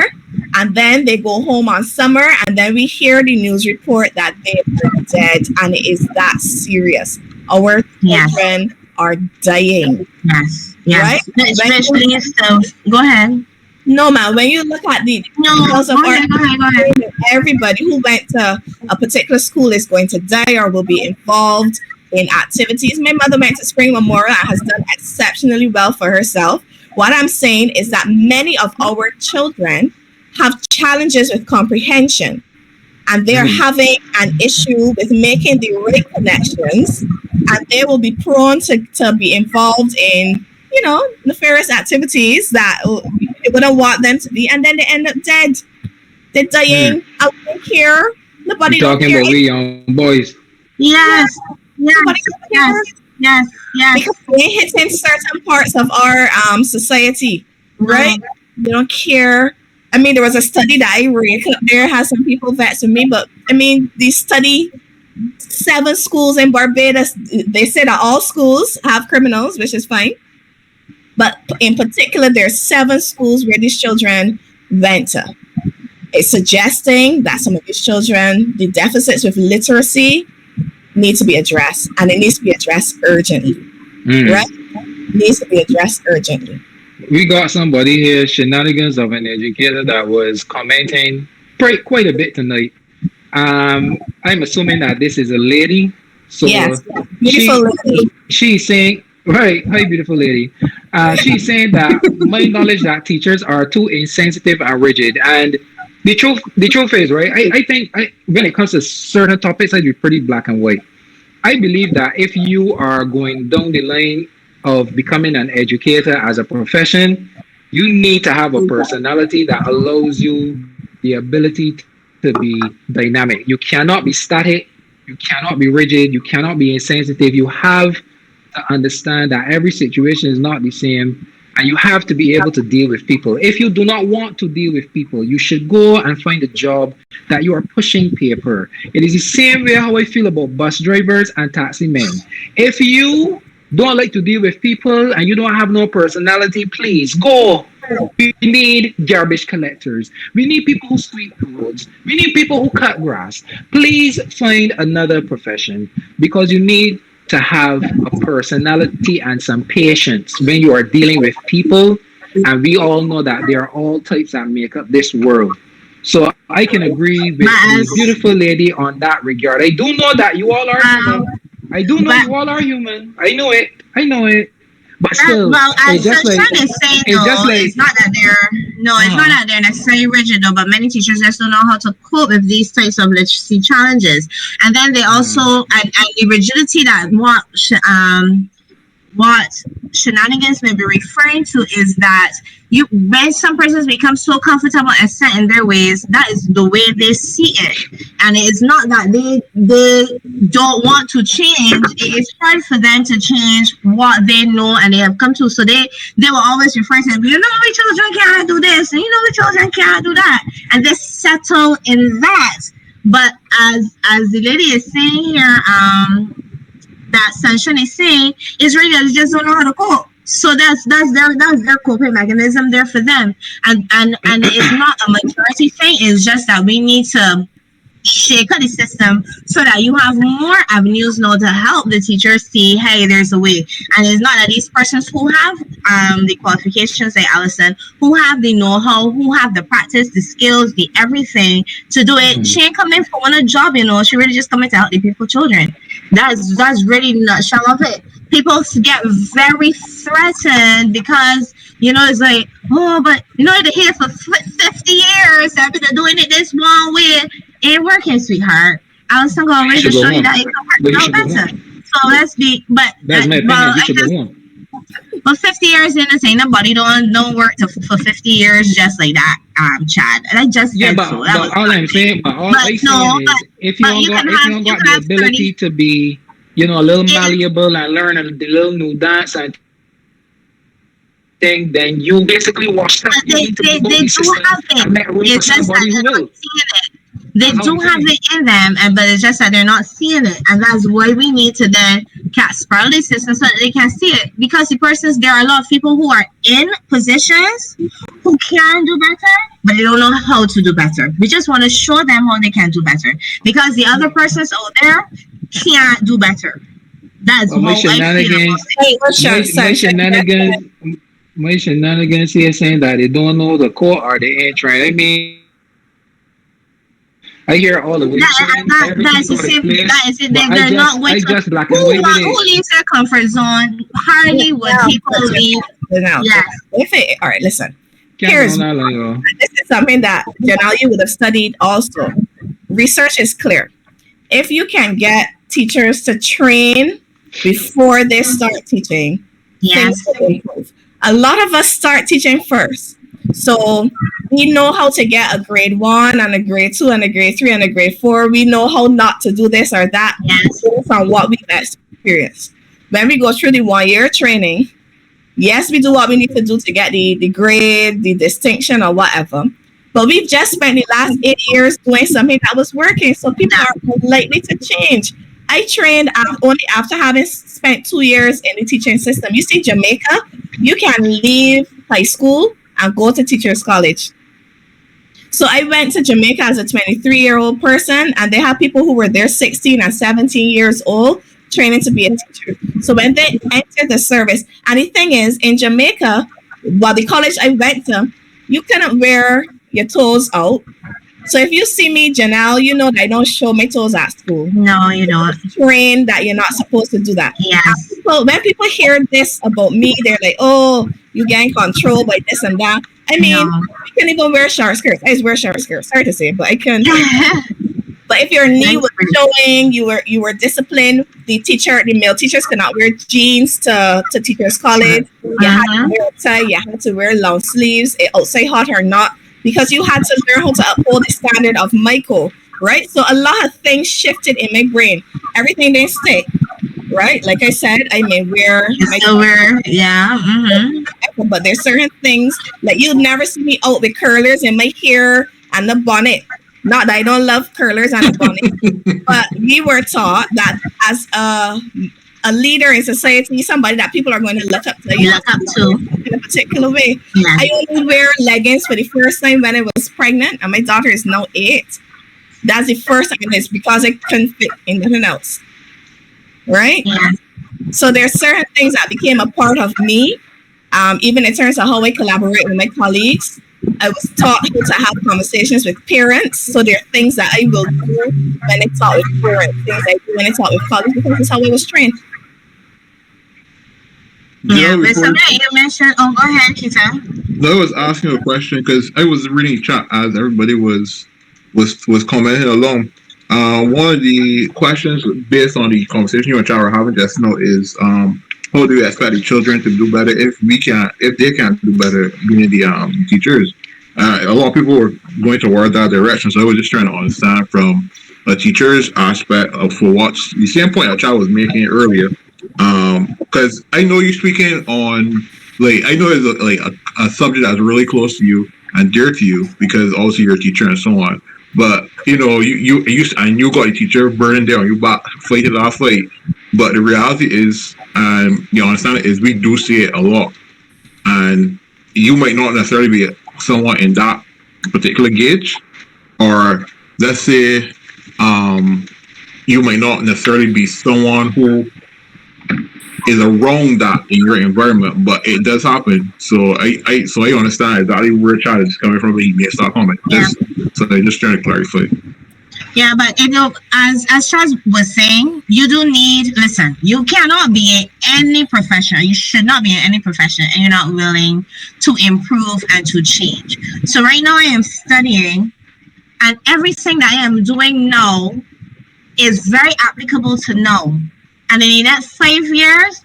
and then they go home on summer, and then we hear the news report that they are dead, and it is that serious. Our children are dying. Yes. Right? Especially go ahead. No, man. When you look at the details of everybody who went to a particular school is going to die or will be involved in activities. My mother went to Spring Memorial and has done exceptionally well for herself. What I'm saying is that many of our children have challenges with comprehension, and they're having an issue with making the right connections, and they will be prone to be involved in, nefarious activities that you wouldn't want them to be, and then they end up dead. They're dying out here. Nobody talking about we young boys. Yes. Yes. Because they're hitting certain parts of our society, right? They don't care. I mean, there was a study that I read up there, has some people vexed with me, but I mean, they study 7 schools in Barbados. They say that all schools have criminals, which is fine. But in particular, there are 7 schools where these children went to. It's suggesting that some of these children, the deficits with literacy, need to be addressed, and it needs to be addressed urgently. Right? It needs to be addressed urgently. We got somebody here, shenanigans of an educator, that was commenting quite a bit tonight. I'm assuming that this is a lady. So yes, beautiful lady. She's saying, right, hi, beautiful lady. She's saying that my knowledge that teachers are too insensitive and rigid. And the truth is, right, I think when it comes to certain topics, I'd be pretty black and white. I believe that if you are going down the line of becoming an educator as a profession, you need to have a personality that allows you the ability to be dynamic. You cannot be static. You cannot be rigid. You cannot be insensitive. You have to understand that every situation is not the same, and you have to be able to deal with people. If you do not want to deal with people, you should go and find a job that you are pushing paper. It is the same way how I feel about bus drivers and taxi men. If you don't like to deal with people and you don't have no personality, please go. We need garbage collectors. We need people who sweep roads. We need people who cut grass. Please find another profession, because you need to have a personality and some patience when you are dealing with people. And we all know that there are all types that make up this world. So I can agree with the beautiful lady on that regard. I do know that you all are human. I do know you all are human. I know it. But still, it's not that they're necessarily rigid though, but many teachers just don't know how to cope with these types of literacy challenges. And then they also and the rigidity that what shenanigans may be referring to is that when some persons become so comfortable and set in their ways, that is the way they see it. And it's not that they don't want to change. It is hard for them to change what they know and they have come to. So they will always refer to them, we children can't do this, and we children can't do that. And they settle in that. But as the lady is saying here, that Sunshine is saying, is really they just don't know how to cope. So that's their coping mechanism there for them. And it's not a majority thing, it's just that we need to shake up the system so that you have more avenues now to help the teachers see, hey, there's a way. And it's not that these persons who have the qualifications, like Allyson, who have the know-how, who have the practice, the skills, the everything to do it. She ain't coming for one job, she really just coming to help the people, children. That's really nutshell of it. People get very threatened because it's like, oh, but they're here for 50 years. I've been doing it this one way. Ain't working, sweetheart. Allyson gonna really show you that it can work out better. So let's be, but That's my opinion. well, You should go on. but 50 years in, saying nobody don't work for 50 years just like that, Chad. And I just Yeah, said but, so. That was all I'm saying, but all but I'm no, saying is, if you but don't you got can if you have don't you got can the have 30. ability to be, a little It, malleable and learn the little new dance and thing, then you basically washed up. but You need to move out they the do system have it. and make room for It's just that somebody who they're not will. seeing it. They That's all do I'm have saying. it in them, and but it's just that they're not seeing it, and that's why we need to then spiral the system so that they can see it. Because there are a lot of people who are in positions who can do better, but they don't know how to do better. We just want to show them how they can do better, because the other persons out there can't do better. That's But my how I feel about shenanigans, it. Hey, what's my, your my son? shenanigans, my shenanigans here saying that they don't know the code or they ain't trying. I mean, I hear all of it saying That's everything the got its same. place, That is it. but They're not going I to. just black and white with Who it. leaves their comfort zone? Hardly would people leave. Now, Yes. all right, listen. Can't Here's go on like yo. this is something that Janelle you would have studied also. Research is clear. If you can get teachers to train before they start teaching, Yes. things will improve. A lot of us start teaching first. So we know how to get a grade 1 and a grade 2 and a grade 3 and a grade 4. We know how not to do this or that Yes. based on what we've experienced. When we go through the 1 year training, yes, we do what we need to do to get the grade, the distinction, or whatever. But we've just spent the last 8 years doing something that was working. So people are more likely to change. I trained only after having spent 2 years in the teaching system. You see, Jamaica, you can leave high school and go to teachers college. So I went to Jamaica as a 23-year-old person, and they have people who were there 16 and 17 years old training to be a teacher. So when they entered the service, and the thing is, in Jamaica, the college I went to, you cannot wear your toes out. So if you see me, Janelle, you know that I don't show my toes at school. No, you don't. Trained that you're not supposed to do that. Yes. So when people hear this about me, they're like, "Oh, you getting controlled by this and that." I mean, No. you can even wear short skirts. I just wear short skirts. Sorry to say, but I can. But if your knee was showing, you were disciplined. The male teachers could not wear jeans to teachers' college. You had to wear a tie. You had to wear long sleeves, outside hot or not, because you had to learn how to uphold the standard of Michael, right? So a lot of things shifted in my brain. Everything didn't stay, right? Like I said, I may wear Yeah. Mm-hmm. but there's certain things like you'll never see me out with curlers in my hair and the bonnet. Not that I don't love curlers and a bonnet, but we were taught that as a leader in society, somebody that people are going to look up to, in a particular way. Yeah. I only wear leggings for the first time when I was pregnant, and my daughter is now 8. That's the first time, it's because I couldn't fit in nothing else, right? Yeah. So there's certain things that became a part of me, even in terms of how I collaborate with my colleagues. I was taught how to have conversations with parents. So there are things that I will do when I talk with parents, things I do when I talk with colleagues, because that's how I was trained. Yeah, but something you mentioned. Oh, go ahead, Keita. No, I was asking a question because I was reading chat as everybody was commenting along. One of the questions based on the conversation you and chat were having just now is how do you expect the children to do better if they can't do better being the teachers? A lot of people were going toward that direction, so I was just trying to understand from a teacher's aspect of for what the same point that child was making earlier. Because I know you're speaking on I know it's a subject that's really close to you and dear to you because also you're a teacher and so on. But you got a teacher burning down you back fight it off fight. But the reality is, you understand it is we do see it a lot, and you might not necessarily be someone in that particular gauge, or let's say, you might not necessarily be someone who is around that in your environment, but it does happen. So I understand exactly where Chad is coming from. He may start comment. So I'm just trying to clarify. Yeah, but as Charles was saying, you do need, listen, you cannot be in any profession. You should not be in any profession and you're not willing to improve and to change. So right now I am studying, and everything that I am doing now is very applicable to now. And in the next 5 years,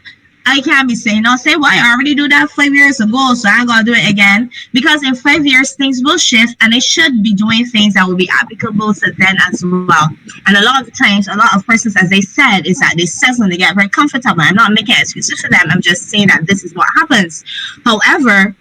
I can't be saying, no, say, well, I already do that 5 years ago, so I'm going to do it again. Because in 5 years, things will shift, and they should be doing things that will be applicable to then as well. And a lot of times, a lot of persons, as they said, is that they settle and they get very comfortable. I'm not making excuses for them. I'm just saying that this is what happens. However,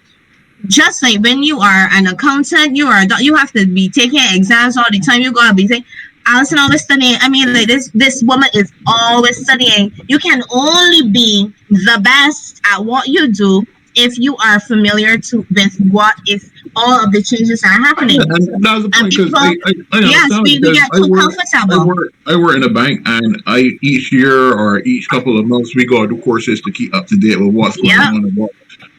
just like when you are an accountant, you have to be taking exams all the time. You gotta be saying, Allyson always studying. I mean, like this woman is always studying. You can only be the best at what you do if you are familiar with what is all of the changes are happening. Yeah, and that's the point because People, I yes, understand we because get too comfortable. I work in a bank and I each year or each couple of months we go do courses to keep up to date with what's going Yeah, on and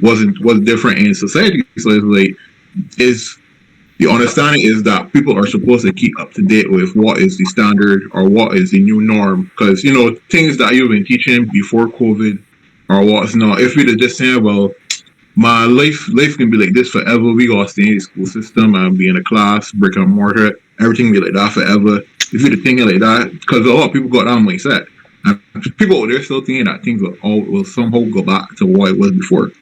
what's different in society. So it's like is the understanding is that people are supposed to keep up to date with what is the standard or what is the new norm because things that you've been teaching before COVID or what's not. If you're just saying, well, my life can be like this forever. We gotta stay in the school system and be in a class, brick and mortar, everything be like that forever. If you're thinking like that, because a lot of people got that mindset, and people they're still thinking that things will somehow go back to what it was before.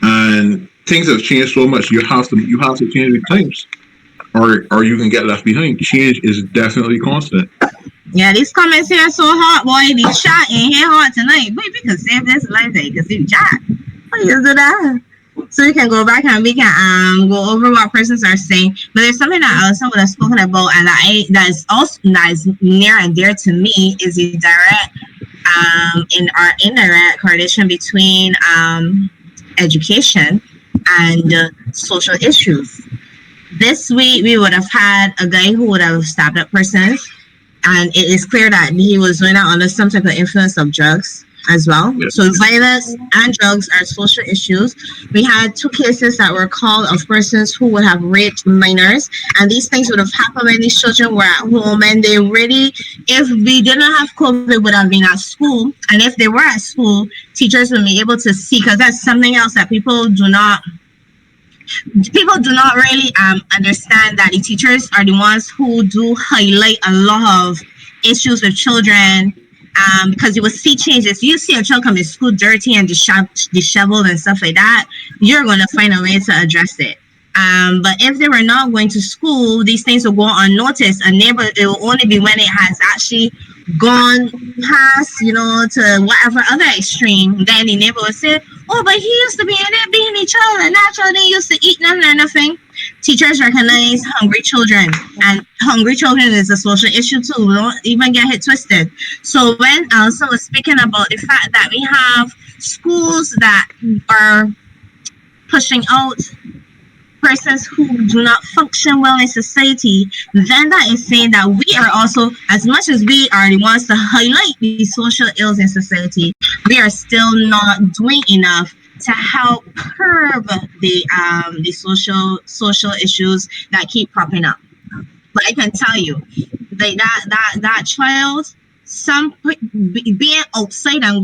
And things have changed so much. You have to change with times, or you can get left behind. Change is definitely constant. yeah. These comments here are so hot, boy. These shot in here hot tonight. Boy, we can save this life. They can save chat. Please do that. So we can go back and we can go over what persons are saying. But there's something that Allyson would have spoken about, and that is near and dear to me is the direct in our indirect correlation between education and social issues. This week we would have had a guy who would have stabbed up persons, and it is clear that he was doing that under some type of influence of drugs as well. Yes. So violence and drugs are social issues. We had 2 cases that were called of persons who would have raped minors, and these things would have happened when these children were at home, and they really, if we didn't have COVID, would have been at school, and if they were at school, teachers would be able to see, because that's something else that people do not really understand, that the teachers are the ones who do highlight a lot of issues with children, because you will see changes. You see a child come to school dirty and disheveled and stuff like that, you're going to find a way to address it. But if they were not going to school, these things will go unnoticed. It will only be when it has actually gone past, to whatever other extreme, then the neighbor will say, oh, but he used to be in there being a child, and that child didn't used to eat nothing or nothing. Teachers recognize hungry children, and hungry children is a social issue too. Don't even get it twisted. So when Allyson was speaking about the fact that we have schools that are pushing out persons who do not function well in society, then that is saying that we are also, as much as we are the ones to highlight the social ills in society, we are still not doing enough to help curb the social issues that keep popping up. But I can tell you, like that child, being outside and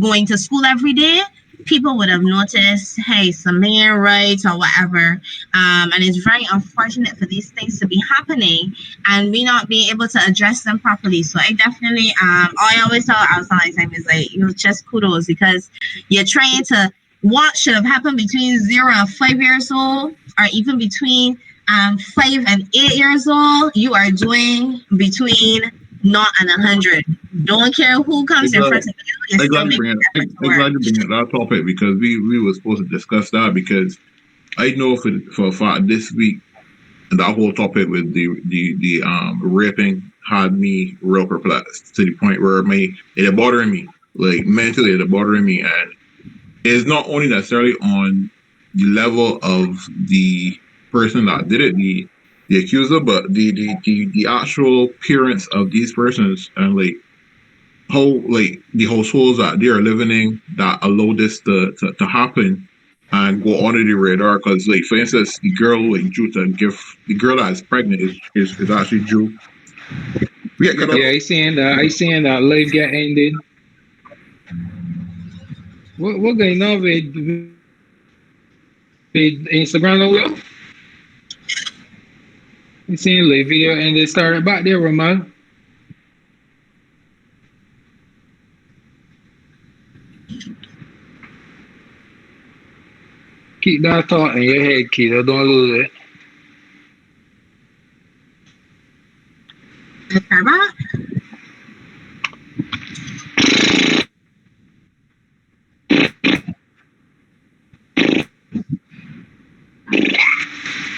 going to school every day, people would have noticed, hey, something ain't right or whatever. And it's very unfortunate for these things to be happening and we not being able to address them properly. So I definitely, I always tell outside time is like, just kudos, because you're trying to, what should have happened between 0 and 5 years old, or even between 5 and 8 years old, you are doing between 0 and 100. Don't care who comes in front of you. I'm glad you bring that topic, because we were supposed to discuss that, because I know for a fact this week that whole topic with the raping had me real perplexed, to the point where it bothering me, like mentally it bothering me. And it's not only necessarily on the level of the person that did it, the accuser, but the actual parents of these persons, and like how, like, the households that they are living in that allow this to happen and go under the radar. Because, like, for instance, the girl, like, due to give the girl that is pregnant is actually due. Yeah, I seen that life get ended. What going on with Instagram now? You seen live video and they started back there, Roman. Keep that thought in your head, kiddo. Don't lose it. Karma?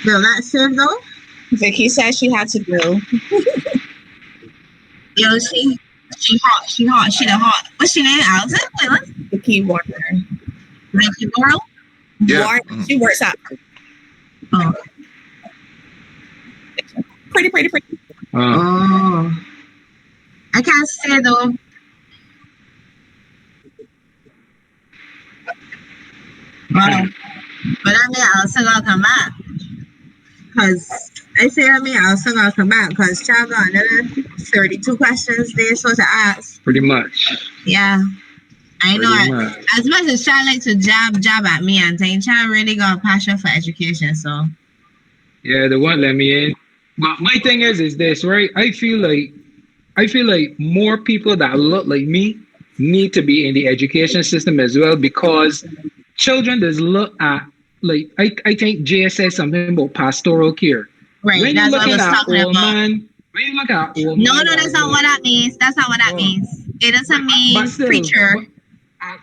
Will that serve though? Vicky said she had to go. Yo, she hot, she the hot. What's your name, Allyson? Wait, what? Vicky Warner. Vicky Laurel? Yeah. Warner. She works at Oh. pretty. Oh. I can't say though. Oh. But I mean, I also gonna come back. Because I say I mean, I also gonna come back. Because child got another 32 questions they're supposed to ask. Pretty much. Yeah. I know. Pretty much. As much as child like to jab at me and think child really got a passion for education. So. Yeah, they won't let me in. But my thing is this, right? I feel like more people that look like me need to be in the education system as well, because children just look at, like, I think Jay said something about pastoral care. Right, When you that's look what I at was that talking old about. man, when you look at old No, man, that's not what that means. That's not what that Oh. means. It doesn't mean but still, preacher.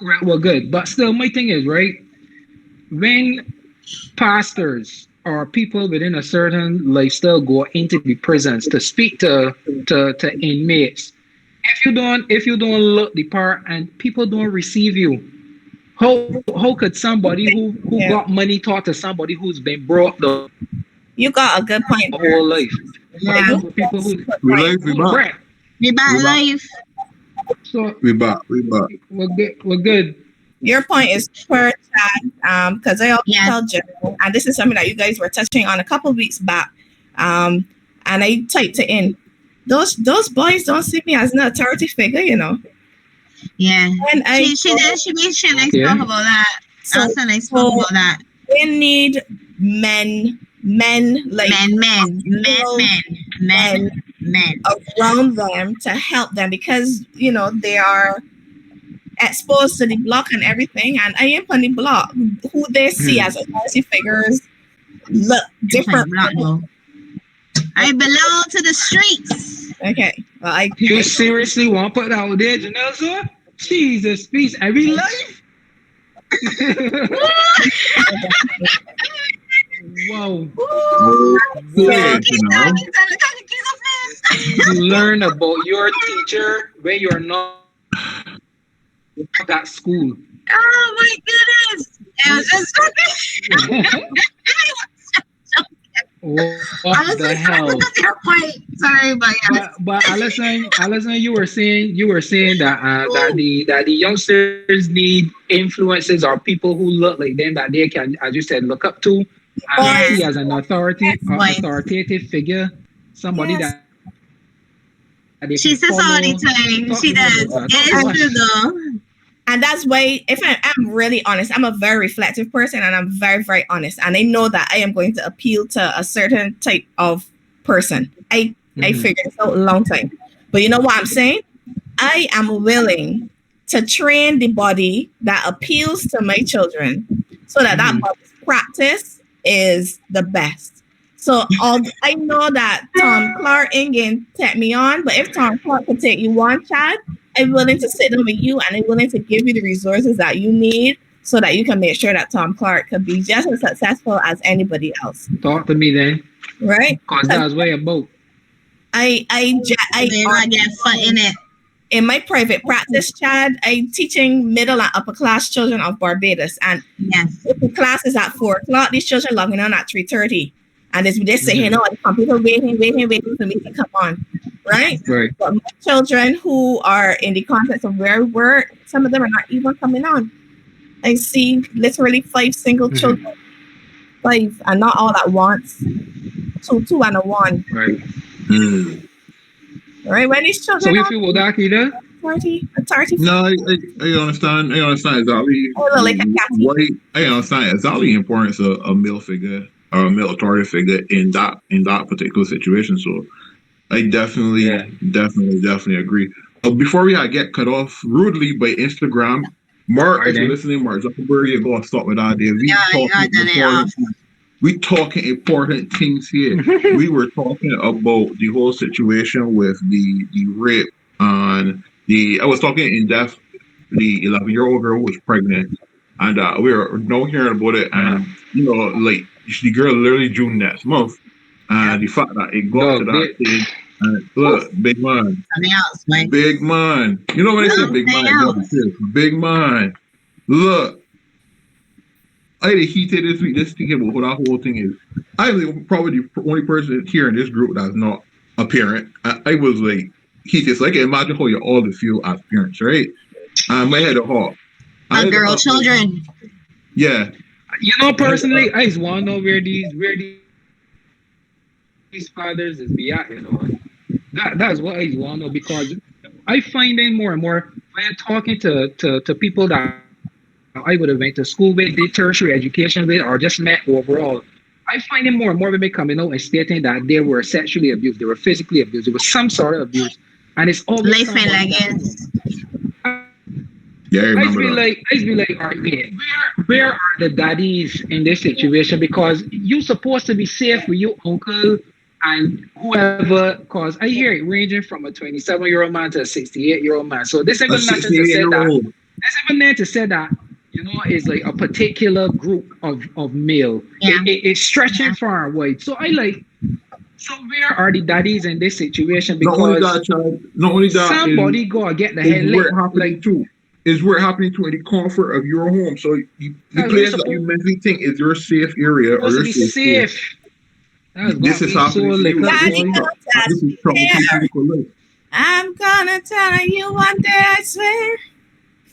right, well, good. But still, my thing is, right, when pastors or people within a certain lifestyle go into the prisons to speak to inmates, if you don't look the part and people don't receive you, how could somebody who Yeah. got money talk to somebody who's been broke the You got a good point. whole life? Yeah. People who We live, we back. right. We back We back. life. So We back. we're good. We're good. Your point is per Chad, because I always Yes. tell Joe, and this is something that you guys were touching on a couple of weeks back, and I typed it in. Those boys don't see me as an authority figure, you know. Yeah. And I She like Yeah. spoke about that. So- Also like spoke about that. they need men like Men. around them to help them, because you know they are exposed to the block and everything, and I am on the block. Who they see as authority figures look different. I belong to the streets. Okay, well, You seriously want to put that out there, Janelle, sir? Jesus, peace, every life. Whoa. Yeah, you know. You learn about your teacher when you're not at school. Oh my goodness. It was just What the hell? Sorry, But Allyson, you were saying that the youngsters need influences or people who look like them that they can, as you said, look up to and see as an authoritative figure, somebody that they she can says all follow. the time. Talk She to me does. about that. It is true though. and that's why, if I'm really honest, I'm a very reflective person, and I'm very, very honest, and I know that I am going to appeal to a certain type of person. I figured this out a long time, but you know what I'm saying? I am willing to train the body that appeals to my children, so that that body's practice is the best. So I know that Tom Clark ain't going to take me on, but if Tom Clark could take you on, Chad, I'm willing to sit down with you, and I'm willing to give you the resources that you need so that you can make sure that Tom Clark could be just as successful as anybody else. Talk to me then, Right? because that's way about. They're not getting foot in it. In my private practice, Chad, I'm teaching middle and upper class children of Barbados, and Yes. if the class is at 4:00, these children logging on at 3:30, and they say, you know, the computer waiting for me to come on, right? Right. But my children who are in the context of where we work, some of them are not even coming on. I see literally 5 single children, 5, and not all at once. 2 and a 1. Right. Right? When these children So you are feel about that, either? 30. No, I understand. I understand exactly. Oh, like a cat. Why I understand exactly the importance of a male figure or a male authority figure in that particular situation. So I definitely agree. Before we get cut off rudely by Instagram, Mark, Alright if you're then. listening, Mark Zuckerberg, you're going to stop with that. Yeah, you got done it off. We talking important things here. We were talking about the whole situation with the rape and I was talking in depth the 11-year-old girl who was pregnant, and we were now hearing about it, and like the girl literally June next month, and the fact that it got to Dog, that they, stage, and look, big man, Something else, man. big man, you know when I say big Something man, you gotta be else. serious. Big man, look. I had a heated this week. This thing about what that whole thing is. I'm probably the only person here in this group that's not a parent. I was like heated. So I can imagine how you all feel as parents, right? I had a heart. I A had a girl, heart. children. Yeah. personally, I just want to know where these fathers is be at, That's what I just want to know, because I find them more and more when I'm talking to people that I would have went to school with, did tertiary education with, or just met overall. I find them more and more women coming out and stating that they were sexually abused, they were physically abused, it was some sort of abuse, and it's always Life and somebody that. leggings. Yeah, I I just remember be that. like, all right, man, where are the daddies in this situation? Because you're supposed to be safe with your uncle and whoever. Because I hear it ranging from a 27-year-old man to a 68-year-old man. So this A even nothing to say that. 68-year-old. That's even there to say that is like a particular group of male. Yeah. It's stretching Yeah. far wide. So I like. So where are the daddies in this situation? Not only Because that, child. Not only that somebody go get the is head where lit. it happening Like too. Is where it happening to in the comfort of your home. So the That's place that supposed you mentally think is your safe area or to your be safe space, safe. That's this got is me so happening to like you. up, This Daddy, is boy. don't touch this is me trouble there. for life. I'm gonna tell you one day, I swear.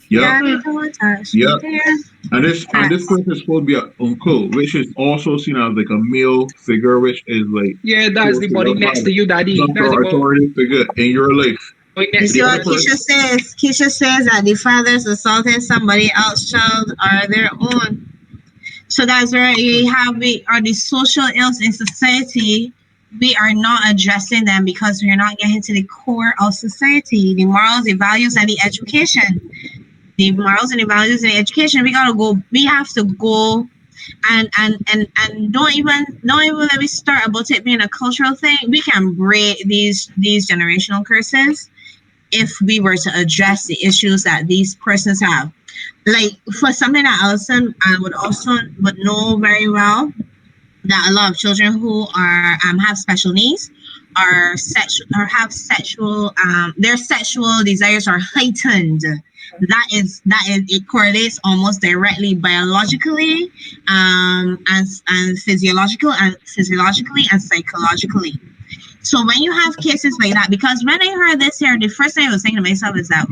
Yeah. Daddy, don't touch Yeah. me there. And this person is supposed to be an uncle, which is also seen as like a male figure, which is like Yeah, that's close the to body your next father, to you, daddy. some That's the sort of authority figure in your life. body You next to see The you, other what daddy. Keisha person, says? Keisha says that the fathers assaulting somebody else's child are their own. So that's where we are the social ills in society. We are not addressing them because we're not getting to the core of society, the morals, the values, and the education. The morals and the values and the education. We have to go and don't even let me start about it being a cultural thing. We can break these generational curses if we were to address the issues that these persons have. Like for something that Allyson would know very well, that a lot of children who are have special needs are sexual or have sexual their sexual desires are heightened. That is it correlates almost directly biologically and physiologically and psychologically. So when you have cases like that, because when I heard this here, the first thing I was thinking to myself is that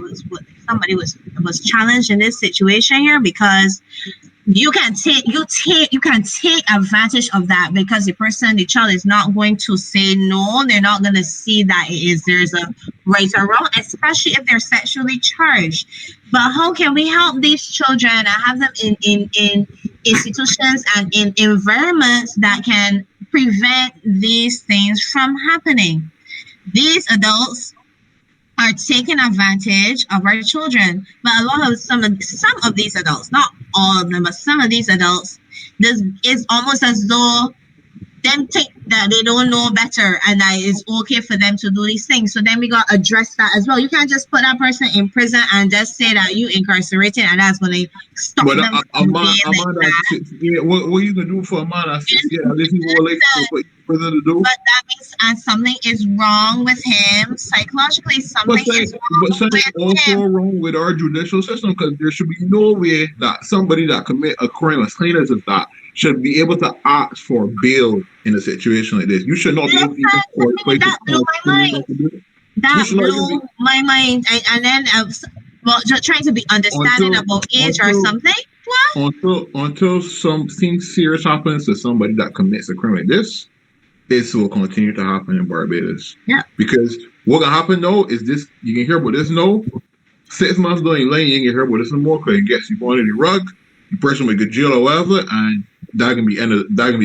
somebody was challenged in this situation here, because you can take advantage of that, because the child is not going to say no. They're not going to see that there's a right or wrong, especially if they're sexually charged. But how can we help these children and have them in institutions and in environments that can prevent these things from happening? These adults are taking advantage of our children. But a lot of some of these adults, not all of them, but some of these adults, this is almost as though them think that they don't know better and that it's okay for them to do these things. So then we got to address that as well. You can't just put that person in prison and just say that you incarcerated and that's going to stop but them from being like that. what you can do for a man at 68, at least he will like what for them to do. But that means and something is wrong with him psychologically. Something is wrong Something with also him. wrong with our judicial system, because there should be no way that somebody that commit a crime as heinous as that should be able to ask for bail in a situation like this. You should not be able to even That blew my mind. That blew my mind. And then, just trying to be understanding about age or something. What? Until something serious happens to somebody that commits a crime like this will continue to happen in Barbados. Yeah. Because what can happen though is this: you can hear about this no 6 months down the line, you can hear about this no more, because it gets you under the rug, the person will get jail or whatever, and that can be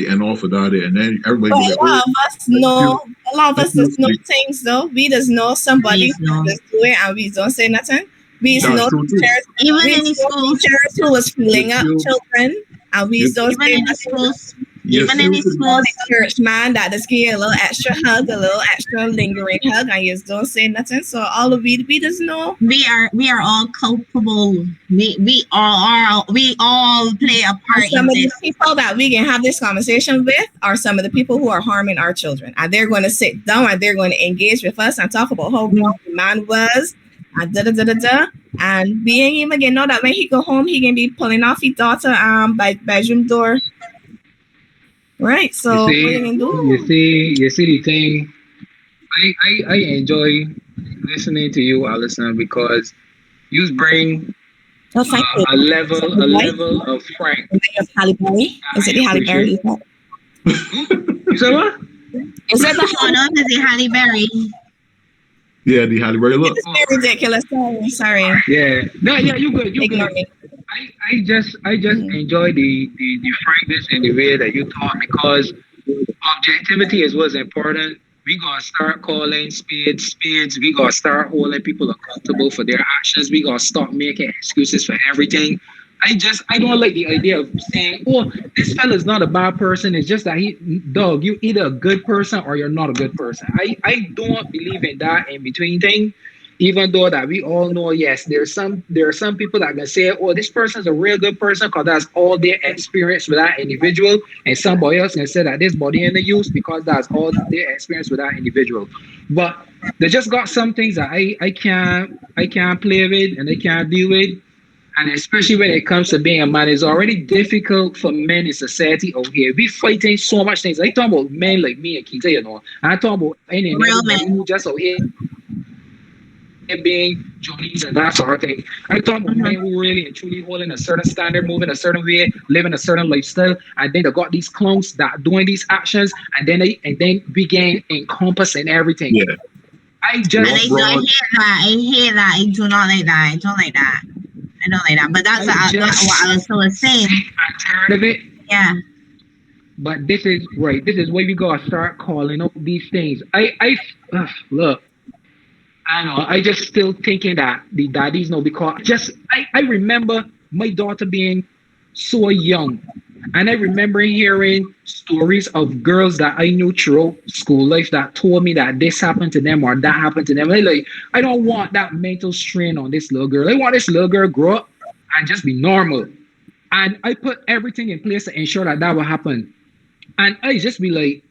end off of that, and then everybody But will a lot of us know, a lot of us just know things though. We just know somebody Please, no. just do it and we don't say nothing. We used to That's know true too. teachers, Even we in used the to know schools, teachers who was fooling up You children, and we you used to even say in the nothing. schools, you even in the still All schools, the church man that just give you a little extra hug, a little extra lingering hug, and you just don't say nothing. So all of we just know. we are all culpable. We all play a And part some in of the this. people that we can have this conversation with are some of the people who are harming our children. And they're going to sit down and they're going to engage with us and talk about how wrong the man was and da da da da da. And we ain't even gonna know that when he go home, he can be pulling off his daughter by bedroom door. Right. You So what are you see, gonna do? you see the thing. I enjoy listening to you, Allyson, because you bring Oh, thank you. a Is that the right? level of frank. Is it Halle Berry? Is it the I Halle Berry? appreciate. You said what? Is it the Oh, Halle? no, this is Halle Berry. yeah, the Halle Berry look. It's very ridiculous. Sorry. Yeah. No, yeah, you good, you Ignore good. me. I just Mhm. enjoy the frankness and the way that you talk because objectivity is what's important. We gotta start calling spades spades. We gotta start holding people accountable for their actions. We gotta stop making excuses for everything. I don't like the idea of saying, oh, this fella's not a bad person. It's just that you either a good person or you're not a good person. I don't believe in that in between thing. Even though that we all know, yes, there are some people that can say, oh, this person's a real good person because that's all their experience with that individual, and somebody else can say that this body in the use because that's all their experience with that individual. But they just got some things that I can't play with and I can't deal with. And especially when it comes to being a man, it's already difficult for men in society out here. We fighting so much things. I talk about men like me and Kita, you know. I talk about any and Real everybody men. who just out here being Johnny's and that sort of thing. I talk about men Mhm. who really and truly holding a certain standard, moving a certain way, living a certain lifestyle, and then they got these clones that doing these actions, and then begin encompassing everything. Yeah, I And rough just I broad. hate that. I hate that. I do not like that. I don't like that. I don't like that. But that's I what just Alyssa was saying. sick and tired of it. Yeah. But this is right. This is where we gotta start calling out these things. Look. I know. I just still thinking that the daddies know because just I remember my daughter being so young. And I remember hearing stories of girls that I knew throughout school life that told me that this happened to them or that happened to them. I don't want that mental strain on this little girl. I want this little girl grow up and just be normal. And I put everything in place to ensure that that will happen. And I just be like,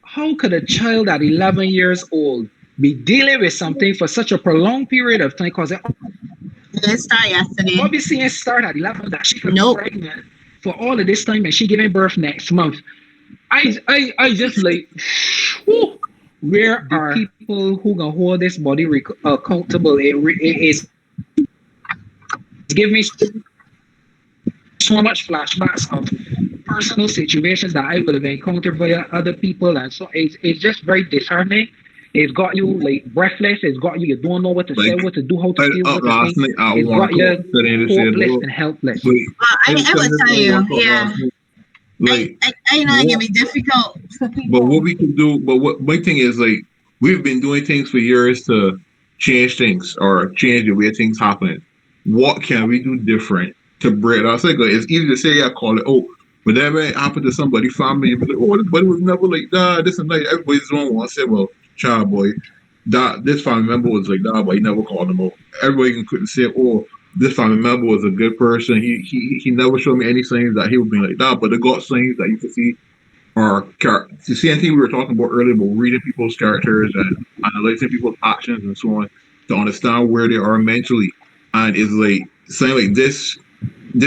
how could a child at 11 years old be dealing with something for such a prolonged period of time? Because It didn't start yesterday. obviously it started at 11 that she could be Nope. pregnant for all of this time and she giving birth next month. I just like, whew, where are people who gonna hold this body accountable? It's giving me so much flashbacks of personal situations that I would have encountered via other people, and so it's just very disheartening. It's got you like breathless. It's got you don't know what to say, Like what to do, how to I feel, up what to last think. night at It's 1 got o'clock. you Sitting in the hopeless bed. and helpless. Like Well, I was I sitting will in tell the bed at 1 you. o'clock Yeah. last night. Like I know it can what? be difficult for But what people. we can do, but what my thing is like we've been doing things for years to change things or change the way things happen. What can we do different to break that cycle? It's easy to say, I call it, oh, but that may happen to somebody, family, you be like, oh, this buddy was never like that, this and that. Everybody's wrong. I say, well, child boy, that this family member was like that, but he never called him out. Everybody can couldn't say, oh, this family member was a good person. He never showed me any signs that he would be like that, but they got signs that you can see or the same thing we were talking about earlier about reading people's characters and analyzing people's actions and so on to understand where they are mentally. And it's like saying like this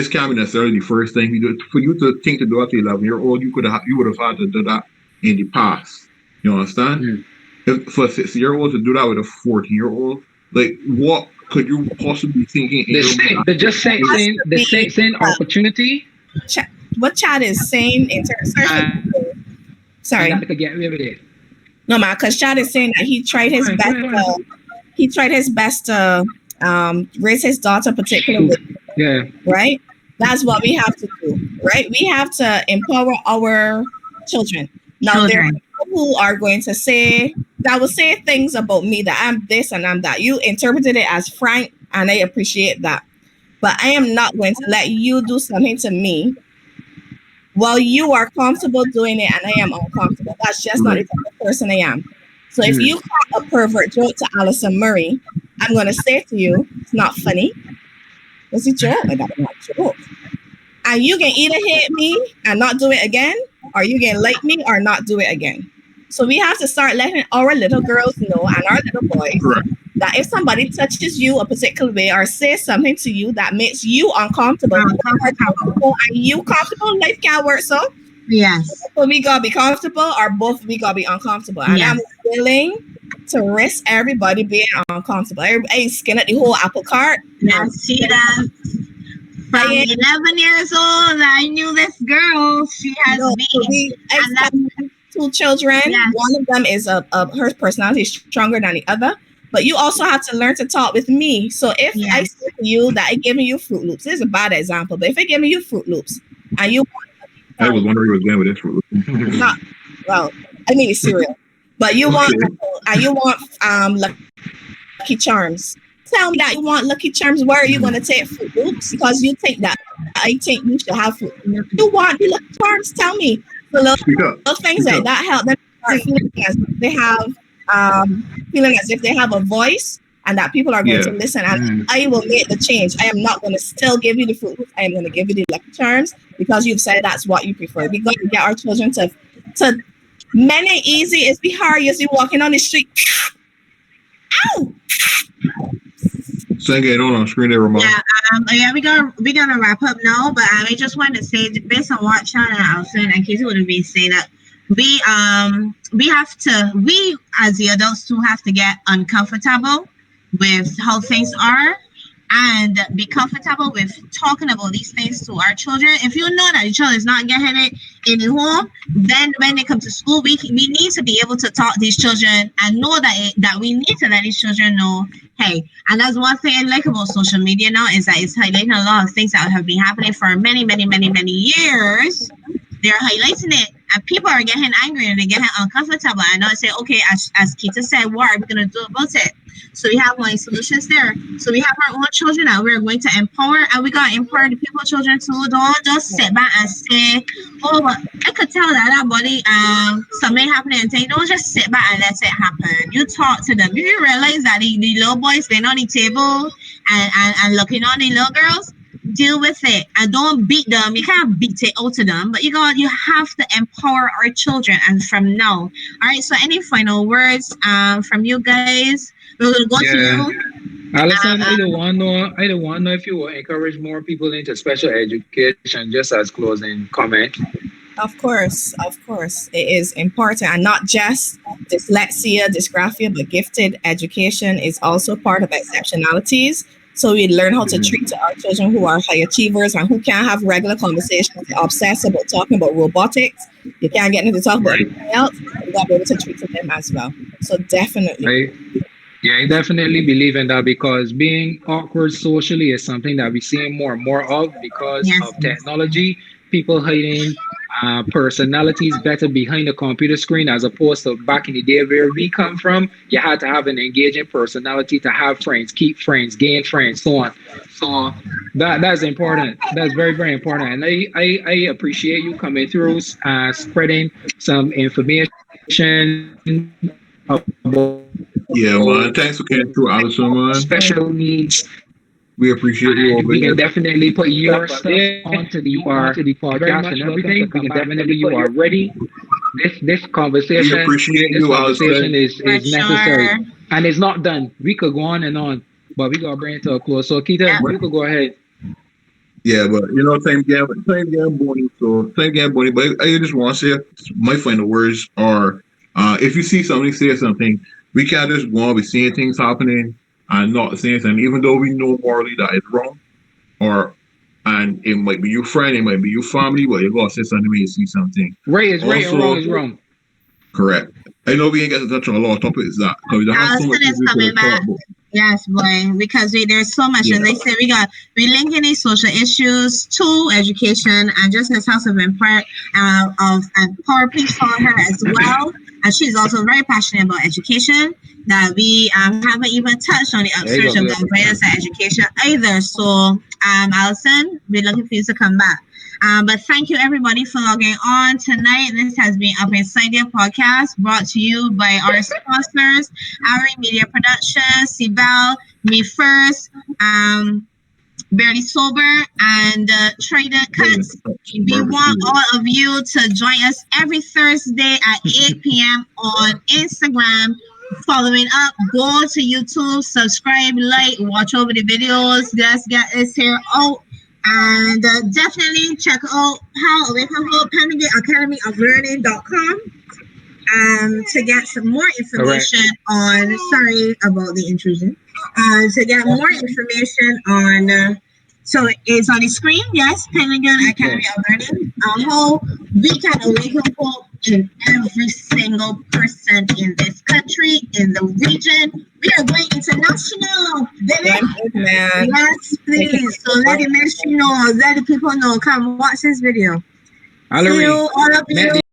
can't be necessarily the first thing you do. For you to think to do at 11-year-old, you would have had to do that in the past. You understand? Mm. If, for a 6-year-old to do that with a 14-year-old, like what could you possibly be thinking in your mind? The just Has saying to the be same opportunity what Chad is saying in terms. and Sorry, that could get away with it. no man, because Chad is saying that he tried his best. He tried his best to raise his daughter particularly, Yeah. right? That's what we have to do, right? We have to empower our children. Now there are Children. people who are going to say that will say things about me that I'm this and I'm that. You interpreted it as Frank and I appreciate that. But I am not going to let you do something to me while you are comfortable doing it and I am uncomfortable. That's just not the type of person I am. So if you crack a pervert joke to Allyson Murray, I'm going to say to you, it's not funny. It's a joke. Like, that's not a joke. And you can either hate me and not do it again, or you can like me or not do it again. So we have to start letting our little girls know and our little boys that if somebody touches you a particular way or says something to you that makes you uncomfortable, and you comfortable, life can't work. So yes, so we gotta be comfortable, or both we gotta be uncomfortable. And I'm willing to risk everybody being uncomfortable. Everybody skin at the whole apple cart. I see that. From 11 years old, I knew this girl. She has been. 2 children. Yes. One of them is her personality is stronger than the other. But you also have to learn to talk with me. So if I say to you that I giving you Fruit Loops, this is a bad example, but if I give you Fruit Loops and you I was wondering where you were going with this Fruit Loops. Not, well, I mean it's cereal. But you want Lucky Charms. Tell me that you want Lucky Charms. Where are you going to take Fruit Loops? Because you think that I think you should have Fruit Loops. You want the Lucky Charms? Tell me. So little things like that help them start feeling as if they have feeling as if they have a voice and that people are going to listen. And I will make the change. I am not going to still give you the Fruit Loops. I am going to give you the Lucky Charms because you've said that's what you prefer. We got to get our children to many easy. It's be hard. You're walking on the street. Ow! Saying it on screen there, Ramon. Yeah, we gonna wrap up now, but I just want to say, based on what Sean and Allyson and Casey would have been saying, that we as the adults too have to get uncomfortable with how things are and be comfortable with talking about these things to our children. If you know that your child is not getting it in the home, then when they come to school, we need to be able to talk to these children and know that we need to let these children know, hey, and that's one thing I like about social media now is that it's highlighting a lot of things that have been happening for many, many, many, many years. They're highlighting it, and people are getting angry and they're getting uncomfortable. And I say, okay, as Kita said, what are we going to do about it? So we have like solutions there. So we have our own children that we're going to empower, and we got to empower the people children too. Don't just sit back and say, oh, I could tell that body something happening and say, don't just sit back and let it happen. You talk to them. If you realize that the little boys staying on the table and looking on the little girls, deal with it and don't beat them. You can't beat it out of them, but you have to empower our children. And from now, all right. So any final words from you guys? We'll go to you. Allyson, I don't want to know if you will encourage more people into special education, just as closing comment. Of course, it is important, and not just dyslexia, dysgraphia, but gifted education is also part of exceptionalities. So we learn how to treat our children who are high achievers and who can't have regular conversations. They're obsessed about talking about robotics. You can't get them to talk about anything else. You got to be able to treat them as well. So definitely. I definitely believe in that, because being awkward socially is something that we're seeing more and more of because of technology. People hiding personalities better behind the computer screen, as opposed to back in the day where we come from. You had to have an engaging personality to have friends, keep friends, gain friends, so on. So that's important. That's very, very important. And I appreciate you coming through, spreading some information about man. Thanks for coming through, Allyson, man. Special needs. We appreciate you. We can definitely put your stuff onto the podcast and everything. We can definitely, you are ready. This conversation, we appreciate you, conversation is necessary, and it's not done. We could go on and on, but we gotta bring it to a close. So Kita, you could go ahead. Yeah, but same game, Bonnie. So same game, Bonnie. But I just want to say my final words are: if you see somebody say something, we can't just go on be seeing things happening and not saying something, even though we know morally that it's wrong, and it might be your friend, it might be your family, but you gotta say something when you see something. Right is right and wrong is wrong. Correct. I know we ain't get to touch on a lot of topics because we don't have so much coming back. Yes, boy, because there's so much, and they say we link any social issues to education, and just as House of Empire, of Power, please follow her as well. And she's also very passionate about education that we haven't even touched on the upsurge of the awareness of education either. So, Allyson, we're looking for you to come back. But thank you everybody for logging on tonight. This has been Up Inside Your podcast brought to you by our sponsors, Ari Media Productions, Sibel, Me First, Barely Sober, and Trader Cuts. We want all of you to join us every Thursday at 8 p.m. on Instagram. Following up, go to YouTube, subscribe, like, watch over the videos. Let's get this here out. And definitely check out How Awaken Hope, Academy of Learning.com to get some more information on, sorry about the intrusion, to get more information on, so it's on the screen, yes, Pentagon Academy of Learning, how we can awaken hope in every single person in this country, in the region. We are going international, baby. Yes, please. So let the ministry know, let the people know. Come watch this video. See you, all of you.